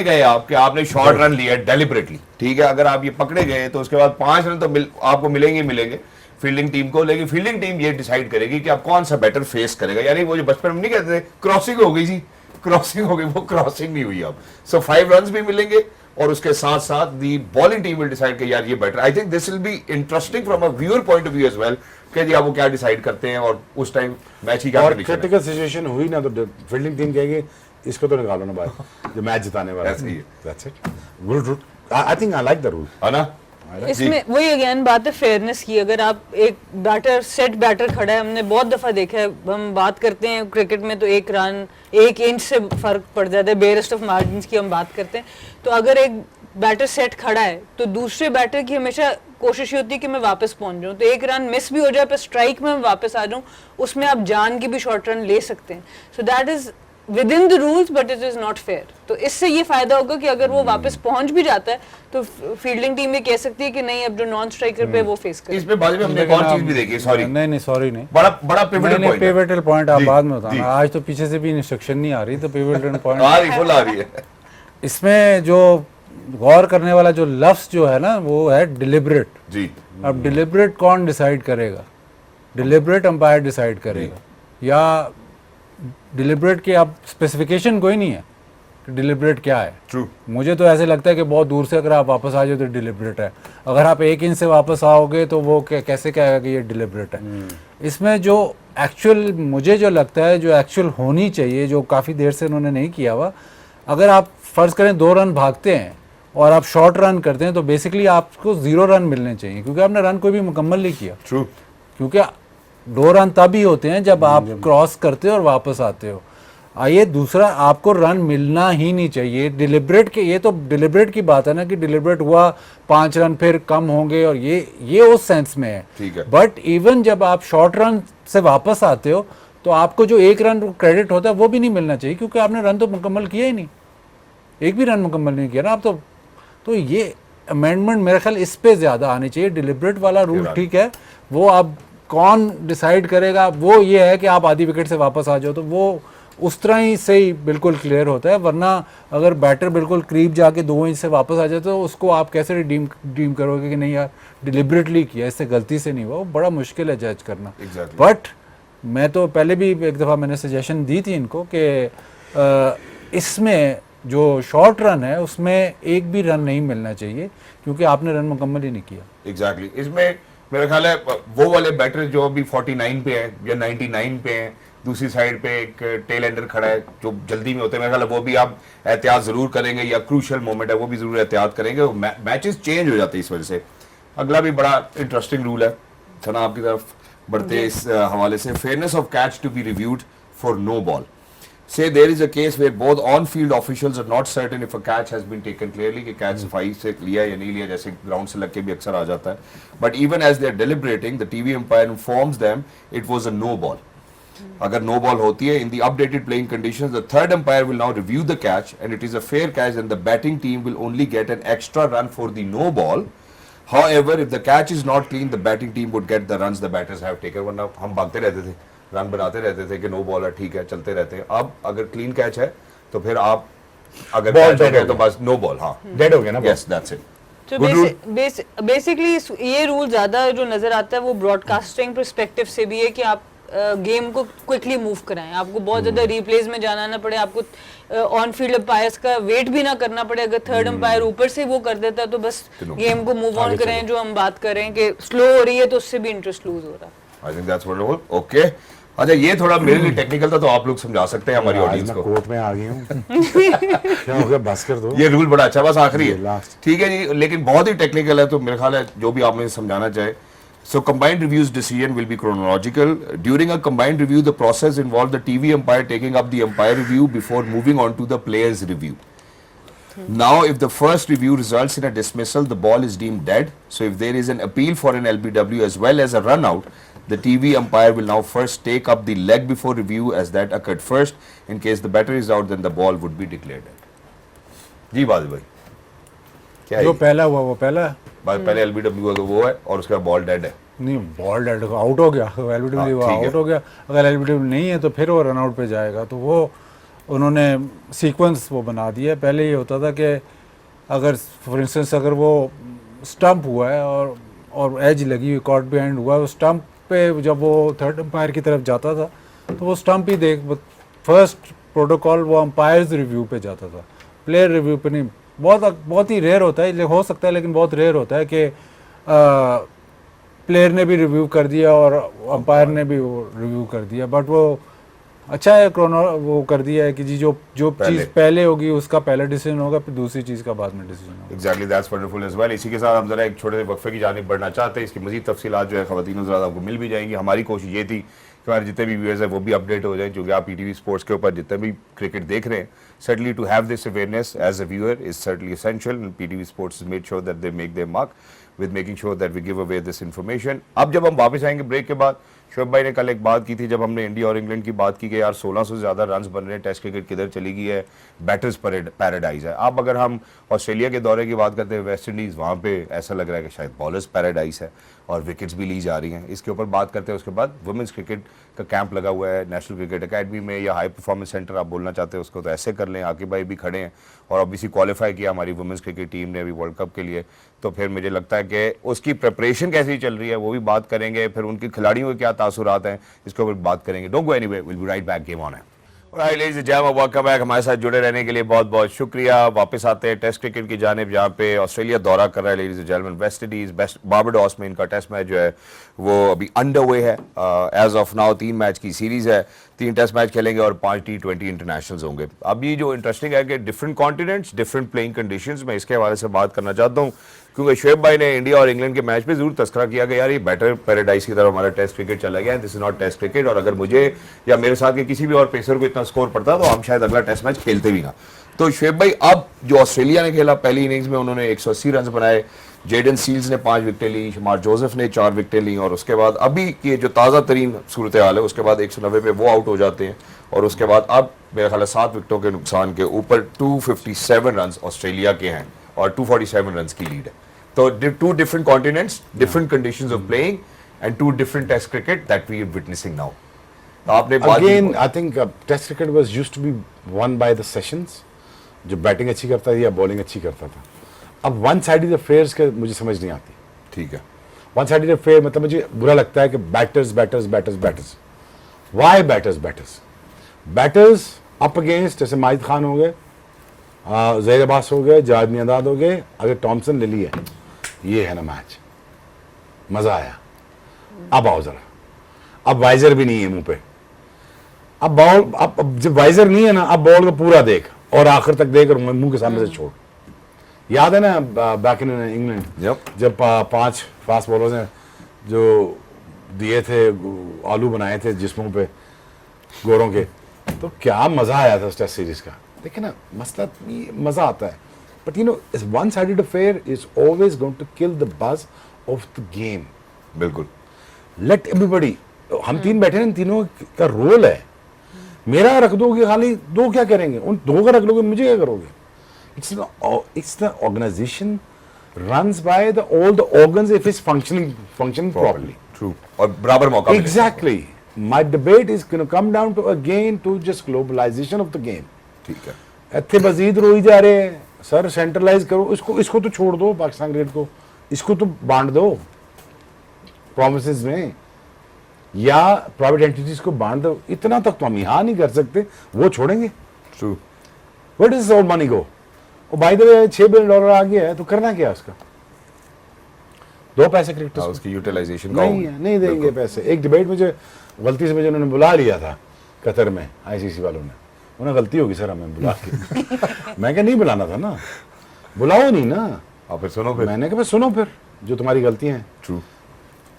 गए आप कि आपने शॉर्ट रन लिया डेलिबरेटली, ठीक है, अगर आप ये पकड़े गए तो उसके बाद 5 रन तो आपको मिलेंगे फील्डिंग टीम को, लेकिन फील्डिंग टीम ये डिसाइड करेगी कि आप कौन सा बैटर फेस करेगा। यानी वो जो बचपन में नहीं कहते थे क्रॉसिंग हो गई जी, क्रॉसिंग हो गई, वो क्रॉसिंग नहीं हुई अब। सो 5 रन भी मिलेंगे और उसके साथ साथ the bowling team will decide कि यार ये batter, I think this will be interesting from a viewer point of view as well, कि जी आप वो क्या डिसाइड करते हैं और उस टाइम मैच ही क्या और कंडीशन है। क्रिटिकल सिचुएशन हुई ना तो फील्डिंग टीम कहेगी इसको तो निकालो ना बाहर, जो मैच जिताने वाला ऐसे ही है। That's it. Good rule. I think I like the rule. है ना? इसमें वही अगेन बात है फेयरनेस की। अगर आप एक बैटर सेट बैटर खड़ा है, हमने बहुत दफा देखा है, हम बात करते हैं क्रिकेट में तो 1 रन 1 इंच से फर्क पड़ जाता है, बेरेस्ट ऑफ मार्जिन की हम बात करते हैं। तो अगर एक बैटर सेट खड़ा है तो दूसरे बैटर की हमेशा कोशिश होती है कि मैं वापस पहुंच जाऊं, तो 1 रन मिस भी हो जाए पर स्ट्राइक में मैं वापस आ जाऊं, उसमें आप जान की भी शॉर्ट रन ले सकते हैं। So that is with in the rules but it is not fair. तो इससे ये फायदा होगा कि अगर वो वापस पहुंच भी जाता है तो फील्डिंग टीम ये कह सकती है कि नहीं, अब जो नॉन स्ट्राइकर पे वो फेस करे। इसमें बाजी में हमने एक और चीज भी देखी, सॉरी नहीं सॉरी नहीं, बड़ा पिवटल पॉइंट, पिवटल पॉइंट आप जी, बाद में जी। बताना। आज तो पीछे से भी इंस्ट्रक्शन नहीं आ रही, तो पिवटल पॉइंट आ रही फुल आ रही है। इसमें जो गौर करने वाला जो लफ्ज जो है ना वो है डिलिबरेट। जी, अब डिलिबरेट कौन डिसाइड करेगा? डिलिबरेट अंपायर डिसाइड करेगा, या डिलिबरेट की आप स्पेसिफिकेशन कोई नहीं है कि डिलिबरेट क्या है। ट्रू, मुझे तो ऐसे लगता है कि बहुत दूर से अगर आप वापस आ जाओ तो डिलिबरेट है, अगर आप 1 इंच से वापस आओगे तो वो कैसे कहेगा कि ये डिलिबरेट है। इसमें जो एक्चुअल मुझे जो लगता है, जो एक्चुअल होनी चाहिए, जो काफ़ी देर से उन्होंने नहीं किया हुआ, अगर आप फ़र्ज़ करें 2 रन भागते हैं और आप शॉर्ट रन करते हैं तो बेसिकली आपको 0 रन मिलने चाहिए, क्योंकि आपने रन कोई भी मुकम्मल नहीं किया। ट्रू, क्योंकि 2 रन तभी होते हैं जब आप क्रॉस करते हो और वापस आते हो। आइए दूसरा, आपको रन मिलना ही नहीं चाहिए। डिलिबरेट के, ये तो डिलिबरेट की बात है ना कि डिलिबरेट हुआ 5 रन फिर कम होंगे, और ये उस सेंस में है। ठीक है। बट इवन जब आप शॉर्ट रन से वापस आते हो तो आपको जो 1 रन क्रेडिट होता है वो भी नहीं मिलना चाहिए, क्योंकि आपने रन तो मुकम्मल किया ही नहीं, एक भी रन मुकम्मल नहीं किया ना आप। तो ये अमेंडमेंट मेरे ख्याल इस पे ज़्यादा आनी चाहिए। डिलिबरेट वाला रूल ठीक है, वो आप कौन डिसाइड करेगा, वो ये है कि आप आधी विकेट से वापस आ जाओ, तो वो उस तरह ही सही बिल्कुल क्लियर होता है, वरना अगर बैटर बिल्कुल करीब जाके 2 इंच से वापस आ जाए तो उसको आप कैसे रिडीम करोगे कि नहीं यार डिलिबरेटली किया, इससे गलती से नहीं हुआ, वो बड़ा मुश्किल है जज करना। Exactly. बट मैं तो पहले भी एक दफ़ा मैंने सजेशन दी थी इनको कि इसमें जो शॉर्ट रन है उसमें एक भी रन नहीं मिलना चाहिए क्योंकि आपने रन मुकम्मल ही नहीं किया। एग्जैक्टली इसमें मेरा ख्याल है वो वाले बैटर जो अभी 49 पे हैं या 99 पे हैं, दूसरी साइड पे एक टेल एंडर खड़ा है जो जल्दी में होते हैं, मेरा ख्याल है वो भी आप एहतियात जरूर करेंगे, या क्रूशल मोमेंट है वो भी जरूर एहतियात करेंगे। मैचेस चेंज हो जाते हैं इस वजह से। अगला भी बड़ा इंटरेस्टिंग रूल है, सना आपकी तरफ बढ़ते हैं इस हवाले से। Fairness of catch to be reviewed for no ball. Say there is a case where both on-field officials are not certain if a catch has been taken clearly, कि कैच सफाई से लिया या नहीं लिया, जैसे ग्राउंड से लग के भी अक्सर आ जाता है। But even as they are deliberating, the TV umpire informs them it was a no ball. अगर no ball होती है in the updated playing conditions, the third umpire will now review the catch and it is a fair catch and the batting team will only get an extra run for the no ball. However, if the catch is not clean, the batting team would get the runs the batters have taken. वरना हम भागते रहते थे, run बनाते रहते थे कि no ball है, ठीक है, चलते रहते हैं। अब अगर क्लीन कैच है तो फिर आप अगर Ball कैच हो dead गया हो तो गया। बस नो बॉल। हाँ, डेड हो गया ना। Yes that's it. तो Good rule. बेसिकली ये रूल ज्यादा जो नजर आता है वो ब्रॉडकास्टिंग पर्सपेक्टिव से भी है कि आप गेम को क्विकली मूव कराएं, आपको बहुत ज्यादा रिप्लेस में जाना ना पड़े, आपको ऑन फील्ड अंपायर्स का वेट भी ना करना पड़े। अगर थर्ड अंपायर ऊपर से वो कर देता है तो बस गेम को मूव ऑन करें। जो हम बात कर रहे हैं कि स्लो हो रही है तो उससे भी इंटरेस्ट लूज हो रहा है। I think that's wonderful. Okay, अच्छा ये थोड़ा मेरे लिए टेक्निकल था तो आप लोग समझा सकते हैं हमारी आज ऑडियंस मैं को। कोर्ट में आ गई हूँ। क्या हो गया, बस कर दो। ये रूल बड़ा अच्छा, बस आखिरी ये है, last। ठीक है जी, लेकिन बहुत ही टेक्निकल है तो मेरे ख्याल है जो भी आप मुझे समझाना चाहे। So combined reviews decision will be chronological. During a combined review, the process involved the TV umpire taking up the umpire review before moving on to the player's review. Now, if the first review results in a dismissal, the ball is deemed dead. So if there is an appeal for an LBW as well as a run out, the TV umpire will now first take up the leg before review as that occurred first. In case the batter is out, then the ball would be declared dead. जी बादल भाई, क्या जो है? पहला हुआ वो पहला है। पहले LBW हुआ तो वो है और उसके बाद बॉल डेड है। नहीं, बॉल डेड आउट हो गया, एलबीडब्ल्यू ठीक है। आउट हो गया। अगर एलबीडब्ल्यू नहीं है तो फिर वो रन आउट पे जाएगा। तो वो उन्होंने सीक्वेंस वो बना दिया है। पहले ये होता था कि अगर फॉर इंस्टेंस अगर वो स्टंप हुआ है और एज लगी हुई, कॉट बिहाइंड हुआ है, उस स्टंप पे जब वो थर्ड अंपायर की तरफ जाता था तो वो स्टंप ही फर्स्ट प्रोटोकॉल वो अंपायर्स रिव्यू पे जाता था, प्लेयर रिव्यू पे नहीं। बहुत ही रेयर होता है, हो सकता है लेकिन बहुत रेयर होता है कि प्लेयर ने भी रिव्यू कर दिया और अंपायर ने भी वो रिव्यू कर दिया। बट वो अच्छा है वो कर दिया है कि जी जो चीज़ पहले होगी उसका पहला डिसीजन होगा, फिर दूसरी चीज़ का बाद में डिसीजन होगा। Exactly, that's wonderful as well. इसी के साथ हम जरा एक छोटे से वक्फे की जानिब बढ़ना चाहते हैं। इसकी मजीद तफसीलात जो है ख़वातीन हज़रात आपको मिल भी जाएंगी। हमारी कोशिश ये थी कि हमारे जितने भी व्यूअर्स हैं वो भी अपडेट हो जाएं, क्योंकि आप PTV स्पोर्ट्स के ऊपर जितने भी क्रिकेट देख रहे हैं, certainly to have this awareness as a viewer is certainly essential, and PTV Sports has made sure that they make their mark with making sure that we give away this information. अब जब हम वापस आएंगे break के बाद, शोएब भाई ने कल एक बात की थी जब हमने इंडिया और इंग्लैंड की बात की कि यार 1600 से ज़्यादा रन्स बन रहे हैं, टेस्ट क्रिकेट किधर चली गई है, बैटर्स पैराडाइज है। अब अगर हम ऑस्ट्रेलिया के दौरे की बात करते हैं, वेस्ट इंडीज़, वहाँ पे ऐसा लग रहा है कि शायद बॉलर्स पैराडाइज है और विकेट्स भी ली जा रही हैं। इसके ऊपर बात करते हैं। उसके बाद वुमेंस क्रिकेट का कैंप लगा हुआ है नेशनल क्रिकेट अकेडमी में, या हाई परफॉर्मेंस सेंटर आप बोलना चाहते हैं उसको तो ऐसे कर लें। आकिब भाई भी खड़े हैं और ऑब्वियसली क्वालिफाई किया हमारी वुमेंस क्रिकेट टीम ने अभी वर्ल्ड कप के लिए। तो फिर मुझे लगता है कि उसकी प्रिपरेशन कैसी चल रही है वो भी बात करेंगे, फिर उनके खिलाड़ियों के क्या तासुरात हैं इसके ऊपर बात करेंगे। Don't go anywhere, will be right back, game on है। Alright ladies and gentleman, welcome back. हमारे साथ जुड़े रहने के लिए बहुत बहुत शुक्रिया। वापस आते हैं टेस्ट क्रिकेट की जानिब, जहाँ पे ऑस्ट्रेलिया दौरा कर रहा है ladies and gentleman. West Indies Barbados में इनका टेस्ट मैच जो है वो अभी अंडरवे है। एज ऑफ नाउ 3 मैच की सीरीज है, 3 टेस्ट मैच खेलेंगे और 5 T20 इंटरनेशनल्स होंगे। अभी जो इंटरेस्टिंग है कि different continents, different playing conditions में इसके हवाले से बात करना चाहता हूँ, क्योंकि शोएब भाई ने इंडिया और इंग्लैंड के मैच पे जरूर तस्करा किया कि यार ये बैटर पैराडाइज की तरफ हमारा टेस्ट क्रिकेट चला गया है, this is not test cricket. और अगर मुझे या मेरे साथ के किसी भी और पेसर को इतना स्कोर पड़ता तो हम शायद अगला टेस्ट मैच खेलते भी ना। तो शोएब भाई, अब जो ऑस्ट्रेलिया ने खेला पहली इनिंग्स में उन्होंने 180 रन बनाए, जेडन सील्स ने 5 विकेटें ली, शमार जोसेफ ने 4 विकेटें ली, और उसके बाद अभी की जो ताज़ा तरीन सूरत हाल है उसके बाद 190 पे वो आउट हो जाते हैं। और उसके बाद अब मेरे ख्याल 7 विकेटों के नुकसान के ऊपर 257 रन ऑस्ट्रेलिया के हैं और 247 रन की लीड है। तो 2 different continents, different conditions of playing, and 2 different test cricket that we are witnessing now. आपने बात again I think test cricket was used to be one by the sessions, जो batting अच्छी करता था या बॉलिंग अच्छी करता था। अब वन साइडेड अफेयर्स के मुझे समझ नहीं आती। ठीक है, वन साइडेड अफेयर मतलब मुझे बुरा लगता है कि batters batters batters batters, why batters batters batters up against, जैसे माहिद खान हो गए, जहीर अब्बास हो गए, जावेद मियांदाद हो गए, अगर टॉमसन ले लिए, ये है ना मैच, मजा आया। अब आओ जरा, अब वाइजर भी नहीं है मुंह पे, अब बॉल, अब जब वाइजर नहीं है ना, अब बॉल को पूरा देख और आखिर तक देख और मुंह के सामने से छोड़। याद है ना बैक इन इंग्लैंड जब 5 फास्ट बॉलर्स ने जो दिए थे, आलू बनाए थे जिस्मों पे गोरों के, तो क्या मजा आया था उस टेस्ट सीरीज का। देखिए ना, मसला मजा आता है, बट यू नो इस one sided affair is always going to kill the buzz of the game. बिल्कुल, लेट एवरीबॉडी, हम तीन बैठे हैं, इन तीनों का रोल है। मेरा रख दोगे खाली, दो क्या करेंगे, उन दो का रख लोगे, मुझे क्या करोगे। It's the organization runs by all the organs if it's functioning properly. True. और बराबर मौका मिले। Exactly. My debate is going to come down to again to just globalization of the game. ठीक है, इतने मजीद रोई जा रहे हैं, सर सेंट्रलाइज करो इसको तो छोड़ दो, पाकिस्तान क्रिकेट को इसको तो बांट दो प्रोमिसेस में, या प्राइवेट एंटिटीज को बांट दो। इतना तक तो हम यहाँ नहीं कर सकते, वो छोड़ेंगे। True. Where does all money go? और बाय द वे $6 बिलियन आ गया है, तो करना क्या उसका? दो पैसे क्रिकेटर्स को उसकी यूटिलाइजेशन नहीं है, नहीं देंगे पैसे। एक डिबेट में जो गलती से मुझे उन्होंने बुला लिया था कतर में, आईसीसी वालों ने, उन्हें गलती होगी सर हमें बुला के। मैं क्या नहीं बुलाना था ना, बुलाओ नहीं ना। आप फिर सुनो, फिर मैंने कहा सुनो फिर, जो तुम्हारी गलतियां हैं। True.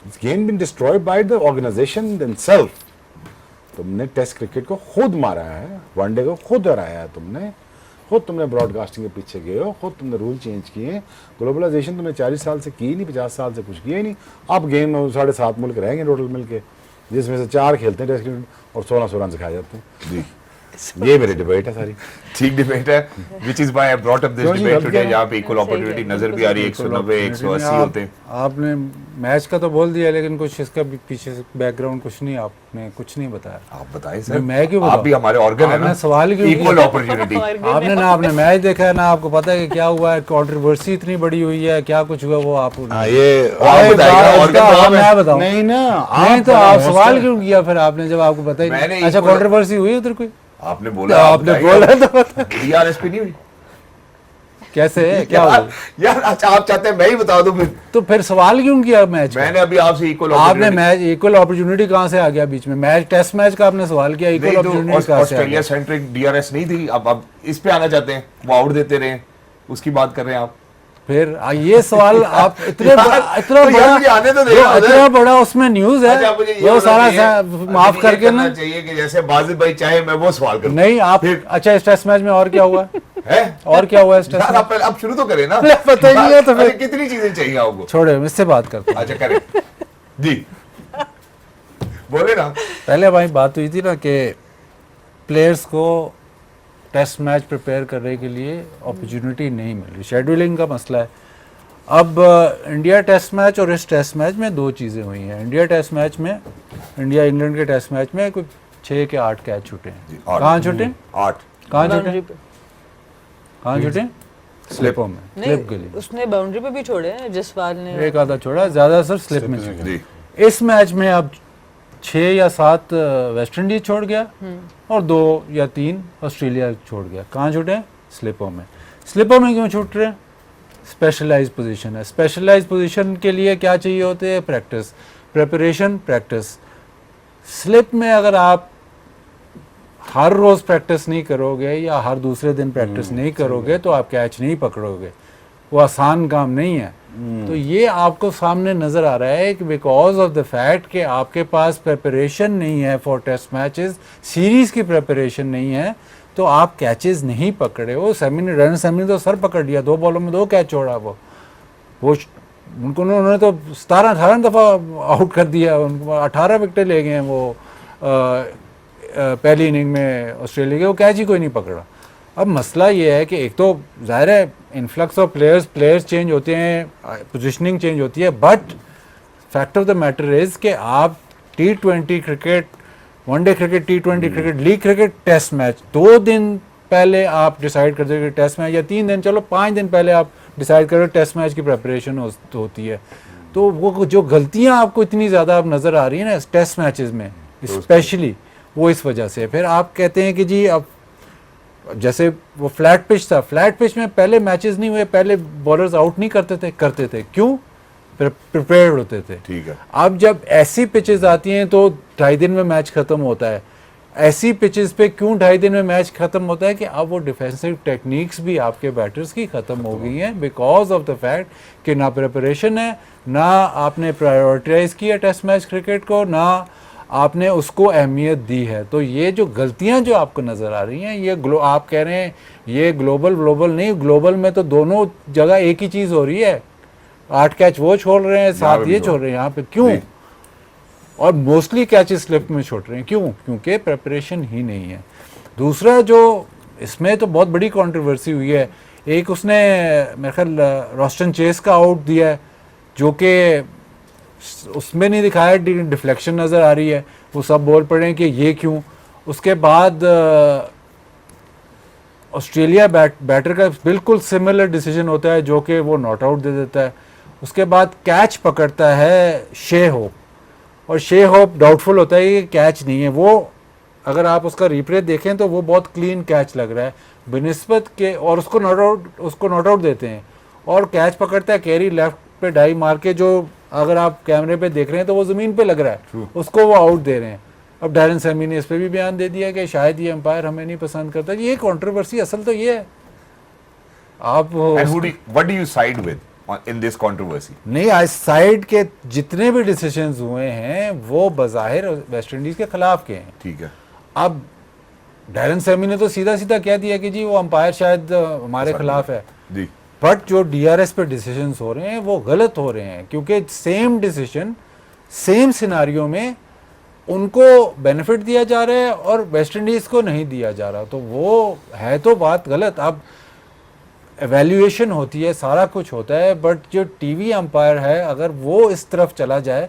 It's game been destroyed by the organization themselves. तुमने टेस्ट क्रिकेट को खुद मारा है, वनडे को खुद हराया है तुमने, खुद तुमने ब्रॉडकास्टिंग के पीछे गए हो, खुद तुमने रूल चेंज किए। ग्लोबलाइजेशन तुमने 40 साल से की नहीं, 50 साल से कुछ किया ही नहीं। अब गेम में 7.5 मुल्क रहेंगे टोटल मिलके, जिसमें से 4 खेलते हैं टेस्ट क्रिकेट और 16 रन सिखाए जाते हैं जी। ये मेरी डिबेट है सारी। ठीक डिबेट है, which is why I brought up this क्यों जी, डिबेट अब टुडे। क्या? यहाँ पे इक्वल अपॉर्चुनिटी नजर भी आ रही है, 190 180 होते हैं। आपने मैच का तो बोल दिया, लेकिन कुछ इसका पीछे से बैकग्राउंड कुछ नहीं, आपने कुछ नहीं बताया। आप बताएं सर, मैं क्यों आप भी हमारे ऑर्गन है ना, आपने सवाल क्यों इक्वल किया? अपॉर्चुनिटी। आपने ना आपने मैच देखा है ना, आपको पता है कि क्या हुआ है, कंट्रोवर्सी इतनी बड़ी हुई है, क्या कुछ हुआ वो आप ये आप बताइएगा, ऑर्गन तो मैं बताऊं नहीं ना, नहीं, तो आप सवाल क्यों किया फिर आपने, जब आपको पता ही मैंने नहीं। अच्छा, equal- कंट्रोवर्सी हुई उधर कोई? आपने बोला, आपने बोला तो बता। डीआरएस पे नहीं हुई कैसे क्या हुआ? यार अच्छा, आप चाहते हैं मैं ही बता दूं फिर? तो फिर सवाल क्यों किया मैच का? मैंने अभी आपसे इक्वल आपने मैच इक्वल अपॉर्चुनिटी कहाँ से आ गया बीच में? मैच टेस्ट मैच का आपने सवाल किया, इक्वल अपॉर्चुनिटी कहाँ से आ ऑस्ट्रेलिया गया? सेंट्रिक डीआरएस नहीं थी, अब इस पे आना चाहते हैं, वो आउट देते रहे, उसकी बात कर रहे हैं आप। फिर ये सवाल आप इतने इतना तो यार मुझे आने तो देना, इतना बड़ा उसमें न्यूज है, अच्छा, मुझे ये वो बताना सारा चाहिए, माफ मुझे ये करके करना ना। चाहिए कि जैसे बाजिद भाई चाहे मैं वो सवाल करूं। नहीं आप फिर- अच्छा, इस टेस्ट मैच में और क्या हुआ है और क्या हुआ इस टेस्ट यार, में? आप पहले आप शुरू तो करें ना। पता ही नहीं है तो फिर- अरे कितनी चीजें चाहिए आपको? छोड़े, इससे बात करते हैं। अच्छा करें जी, बोले ना। पहले हमारी बात हुई थी ना कि प्लेयर्स को टेस्ट मैच प्रिपेयर करने के लिए अपॉर्चुनिटी नहीं मिल रही, शेड्यूलिंग का मसला है। अब इंडिया टेस्ट मैच और इस टेस्ट मैच में दो चीज़ें हुई हैं। इंडिया टेस्ट मैच में, इंडिया इंग्लैंड के टेस्ट मैच में कुछ 6 के 8 कैच छूटे हैं। आठ। कहाँ छूटे? 8 कहाँ छूटे? बाउंड्री पे कहाँ छूटे? स्लिपों में, स्लिप के नहीं, लिए उसने बाउंड्री पे भी छोड़े हैं, जसपाल ने। एक आधा छोड़ा, ज़्यादा सर स्लिप में छूटे। जी, इस मैच में अब 6 या 7 वेस्ट इंडीज छोड़ गया और 2 या 3 ऑस्ट्रेलिया छोड़ गया। कहाँ छूटे हैं? स्लिपों में। स्लिपों में क्यों छूट रहे हैं? स्पेशलाइज पोजीशन है। स्पेशलाइज पोजीशन के लिए क्या चाहिए होते हैं? Practice, preparation, practice. स्लिप में अगर आप हर रोज प्रैक्टिस नहीं करोगे या हर दूसरे दिन प्रैक्टिस नहीं करोगे तो आप कैच नहीं पकड़ोगे, वो आसान काम नहीं है। तो ये आपको सामने नजर आ रहा है कि बिकॉज ऑफ द फैक्ट कि आपके पास प्रिपरेशन नहीं है फॉर टेस्ट मैचेस, सीरीज की प्रिपरेशन नहीं है, तो आप कैचेस नहीं पकड़े हो। सेमी तो सर पकड़ लिया, 2 बॉलों में 2 कैच छोड़ा। वो उनको उन्होंने तो 17-18 दफ़ा आउट कर दिया, उनको 18 विकेटें ले गए हैं वो पहली इनिंग में ऑस्ट्रेलिया के, वो कैच ही कोई नहीं पकड़ा। अब मसला ये है कि एक तो ज़ाहिर है इन्फ्लक्स ऑफ प्लेयर्स चेंज होते हैं, पोजीशनिंग चेंज होती है, but fact of the matter is कि आप T20 cricket one day cricket, T20 cricket, league cricket, test match 2 दिन पहले आप डिसाइड कर दोगे टेस्ट मैच, या 3 दिन, चलो 5 दिन पहले आप डिसाइड करो टेस्ट मैच की प्रेपरेशन होती है। तो वो जो गलतियां आपको इतनी ज़्यादा अब नज़र आ रही है ना टेस्ट मैचेस में स्पेशली, वो इस वजह से। फिर आप कहते हैं कि जी अब जैसे वो फ्लैट पिच था, फ्लैट पिच में पहले मैचेस नहीं हुए, पहले बॉलर्स आउट नहीं करते थे क्यों? प्रिपेयर्ड होते थे। ठीक है। अब जब ऐसी पिचेस आती हैं तो 2.5 दिन में मैच खत्म होता है। ऐसी पिचेस पे क्यों 2.5 दिन में मैच खत्म होता है कि अब वो डिफेंसिव टेक्निक्स भी आपके बैटर्स की खत्म हो गई हैं, बिकॉज ऑफ द फैक्ट कि ना प्रिपरेशन है, ना आपने प्रायोरिटाइज किया टेस्ट मैच क्रिकेट को, ना आपने उसको अहमियत दी है। तो ये जो गलतियां जो आपको नज़र आ रही हैं, ये आप कह रहे हैं ये ग्लोबल नहीं, ग्लोबल में तो दोनों जगह एक ही चीज़ हो रही है। 8 कैच वो छोड़ रहे हैं, 7 ये छोड़ रहे हैं, यहाँ पे क्यों? और मोस्टली कैचेस स्लिप में छोड़ रहे हैं, क्यों? क्योंकि प्रिपरेशन ही नहीं है। दूसरा जो इसमें तो बहुत बड़ी कंट्रोवर्सी हुई है, एक उसने मेरे ख्याल रॉस्टन चेस का आउट दिया है, जो कि उसमें नहीं दिखाया, डिफ्लेक्शन नज़र आ रही है, वो सब बोल पड़े हैं कि ये क्यों। उसके बाद ऑस्ट्रेलिया बैटर का बिल्कुल सिमिलर डिसीजन होता है, जो कि वो नॉट आउट दे देता है। उसके बाद कैच पकड़ता है शे होप, और शे होप डाउटफुल होता है कि कैच नहीं है वो, अगर आप उसका रिप्ले देखें तो वो बहुत क्लीन कैच लग रहा है बनिस्बत के, और उसको नॉट आउट देते हैं। और कैच पकड़ता है कैरी लेफ्ट पे डाई मार के, जो अगर आप कैमरे पे देख रहे हैं तो वो ज़मीन पे लग रहा है, उसको वो आउट दे रहे हैं। अब डैरेन सैमी ने इस पर भी बयान दे दिया कि शायद ये एम्पायर हमें नहीं पसंद करता। ये कंट्रोवर्सी असल तो ये है। आप what do you side with in this controversy? नहीं, आज साइड के जितने भी डिसीजंस हुए हैं वो बज़ाहिर वेस्ट इंडीज के खिलाफ के हैं। ठीक है। अब डैरेन सैमी ने तो सीधा सीधा कह दिया कि जी वो अंपायर शायद हमारे खिलाफ है जी, बट जो DRS पे डिसीजंस हो रहे हैं वो गलत हो रहे हैं, क्योंकि सेम डिसीजन सेम सिनारियो में उनको बेनिफिट दिया जा रहा है और वेस्ट इंडीज़ को नहीं दिया जा रहा, तो वो है तो बात गलत। अब एवेल्यूएशन होती है, सारा कुछ होता है, बट जो टीवी अंपायर है अगर वो इस तरफ चला जाए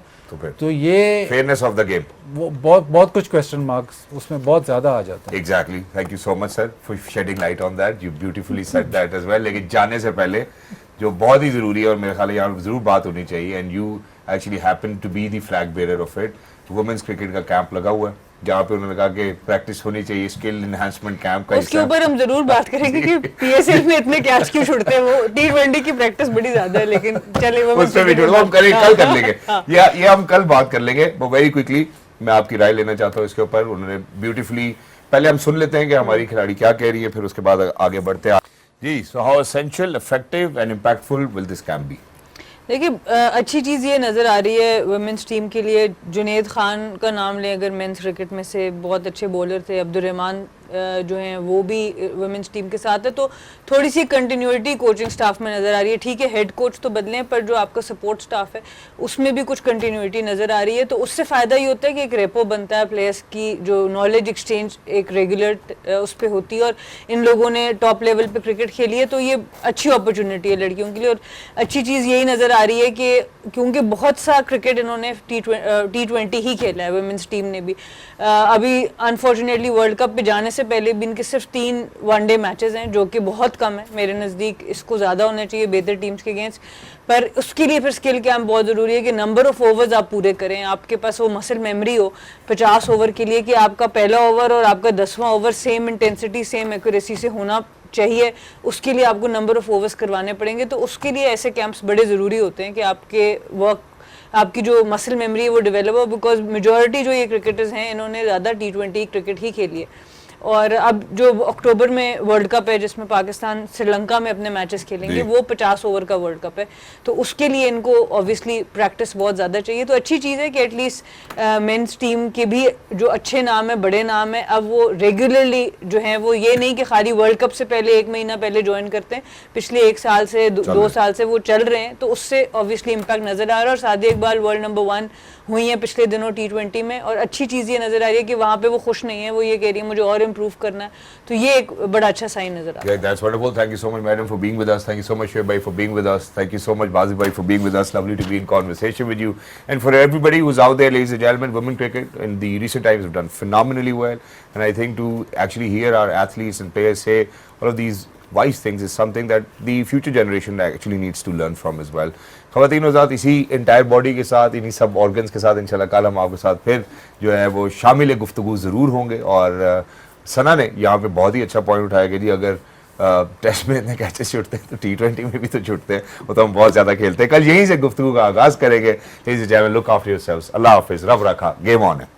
तो ये फेयरनेस ऑफ द गेम, वो बहुत कुछ क्वेश्चन मार्क्स उसमें बहुत ज़्यादा आ जाता है। Exactly. Thank you so much sir for shedding light on that, you beautifully said that as well. लेकिन जाने से पहले जो बहुत ही ज़रूरी है और मेरे ख्याल है यहाँ जरूर बात होनी चाहिए, and you actually happen to be the flag bearer of it, women's cricket का कैंप लगा हुआ है जहाँ पे उन्होंने कहा कि प्रैक्टिस होनी चाहिए, स्किल एनहांसमेंट कैंप का। उसके ऊपर हम जरूर बात करेंगे कि PSL में इतने कैच क्यों छुड़ते हैं। वो T20 की प्रैक्टिस बड़ी ज्यादा है, लेकिन चले वो उस पे भी हम करेंगे, कल कर लेंगे, ये हम कल बात कर लेंगे। वो वेरी क्विकली मैं आपकी राय लेना चाहता हूँ इसके ऊपर। उन्होंने ब्यूटीफुली, पहले हम सुन लेते हैं कि हमारी खिलाड़ी क्या कह रही है, फिर उसके बाद आगे बढ़ते हैं। जी, so how essential, effective and impactful will this camp be? देखिए, अच्छी चीज़ ये नज़र आ रही है वुमेंस टीम के लिए। जुनैद खान का नाम लें अगर, मेंस क्रिकेट में से बहुत अच्छे बॉलर थे। अब्दुर्रहमान जो हैं वो भी वुमेंस टीम के साथ है, तो थोड़ी सी कंटिन्यूटी कोचिंग स्टाफ में नज़र आ रही है। ठीक है, हेड कोच तो बदलें, पर जो आपका सपोर्ट स्टाफ है उसमें भी कुछ कंटिन्यूटी नज़र आ रही है। तो उससे फ़ायदा ये होता है कि एक रेपो बनता है, प्लेयर्स की जो नॉलेज एक्सचेंज एक रेगुलर उस पर होती है, और इन लोगों ने टॉप लेवल पे क्रिकेट खेली है, तो ये अच्छी अपॉर्चुनिटी है लड़कियों के लिए। और अच्छी चीज़ यही नज़र आ रही है कि क्योंकि बहुत सा क्रिकेट इन्होंने T20 ही खेला है वुमेंस टीम ने भी। अभी अनफॉर्चुनेटली वर्ल्ड कप पे जाने से पहले भी इनके सिर्फ 3 वनडे मैचेस हैं, जो कि बहुत कम है मेरे नज़दीक। इसको ज़्यादा होना चाहिए बेहतर टीम्स के अगेंस्ट, पर उसके लिए फिर स्किल कैंप बहुत ज़रूरी है कि नंबर ऑफ ओवर्स आप पूरे करें, आपके पास वो मसल मेमोरी हो 50 ओवर के लिए कि आपका पहला ओवर और आपका 10वां over same intensity same accuracy से होना चाहिए। उसके लिए आपको नंबर ऑफ ओवर्स करवाने पड़ेंगे, तो उसके लिए ऐसे कैंप्स बड़े ज़रूरी होते हैं कि आपके वर्क, आपकी जो मसल मेमोरी है वो डेवलप हो, बिकॉज मेजॉरिटी जो ये क्रिकेटर्स हैं इन्होंने ज़्यादा T20 क्रिकेट ही खेली है। और अब जो अक्टूबर में वर्ल्ड कप है जिसमें पाकिस्तान श्रीलंका में अपने मैचेस खेलेंगे, वो 50 ओवर का वर्ल्ड कप है, तो उसके लिए इनको ऑब्वियसली प्रैक्टिस बहुत ज़्यादा चाहिए। तो अच्छी चीज़ है कि एटलीस्ट मेंस टीम के भी जो अच्छे नाम है, बड़े नाम है, अब वो रेगुलरली जो हैं वो ये नहीं कि खाली वर्ल्ड कप से पहले 1 महीना पहले ज्वाइन करते हैं, पिछले 1 साल से 2 साल से वो चल रहे हैं, तो उससे ऑब्वियसली इम्पैक्ट नज़र आ रहा है। और सादिया इकबाल वर्ल्ड नंबर 1 हुई हैं पिछले दिनों T20 में, और अच्छी चीज़ ये नज़र आ रही है कि वहाँ पे वो खुश नहीं है, वो ये कह रही है मुझे और इम्प्रूव करना है, तो ये एक बड़ा अच्छा साइन नजर आता है। Yeah, that's wonderful. Thank you so much, madam, for being with us. Thank you so much, Shoaib bhai, for being with us. Thank you so much, Bazi bhai, for being with us. Lovely to be in conversation with you. And for everybody who's out there, ladies and gentlemen, women cricket in the recent times have done phenomenally well. And I think to actually hear our athletes and players say all of these wise things is something that the future generation actually needs to learn from as well. ख़वातीन हज़रात, इसी entire body के साथ, इन्हीं सब organs के साथ इंशाल्लाह कल हम आपके साथ फिर जो है वो शामिल गुफ्तगू ज़रूर होंगे। और सना ने यहाँ पे बहुत ही अच्छा पॉइंट उठाया कि जी अगर टेस्ट में इतने कैचेस छुटते हैं तो T20 में भी तो छुटते हैं, वो तो हम बहुत ज़्यादा खेलते हैं। कल यहीं से गुफ्तगू का आगाज़ करेंगे। Look after yourselves. अल्लाह हाफिज़, रब रखा, गेम ऑन है।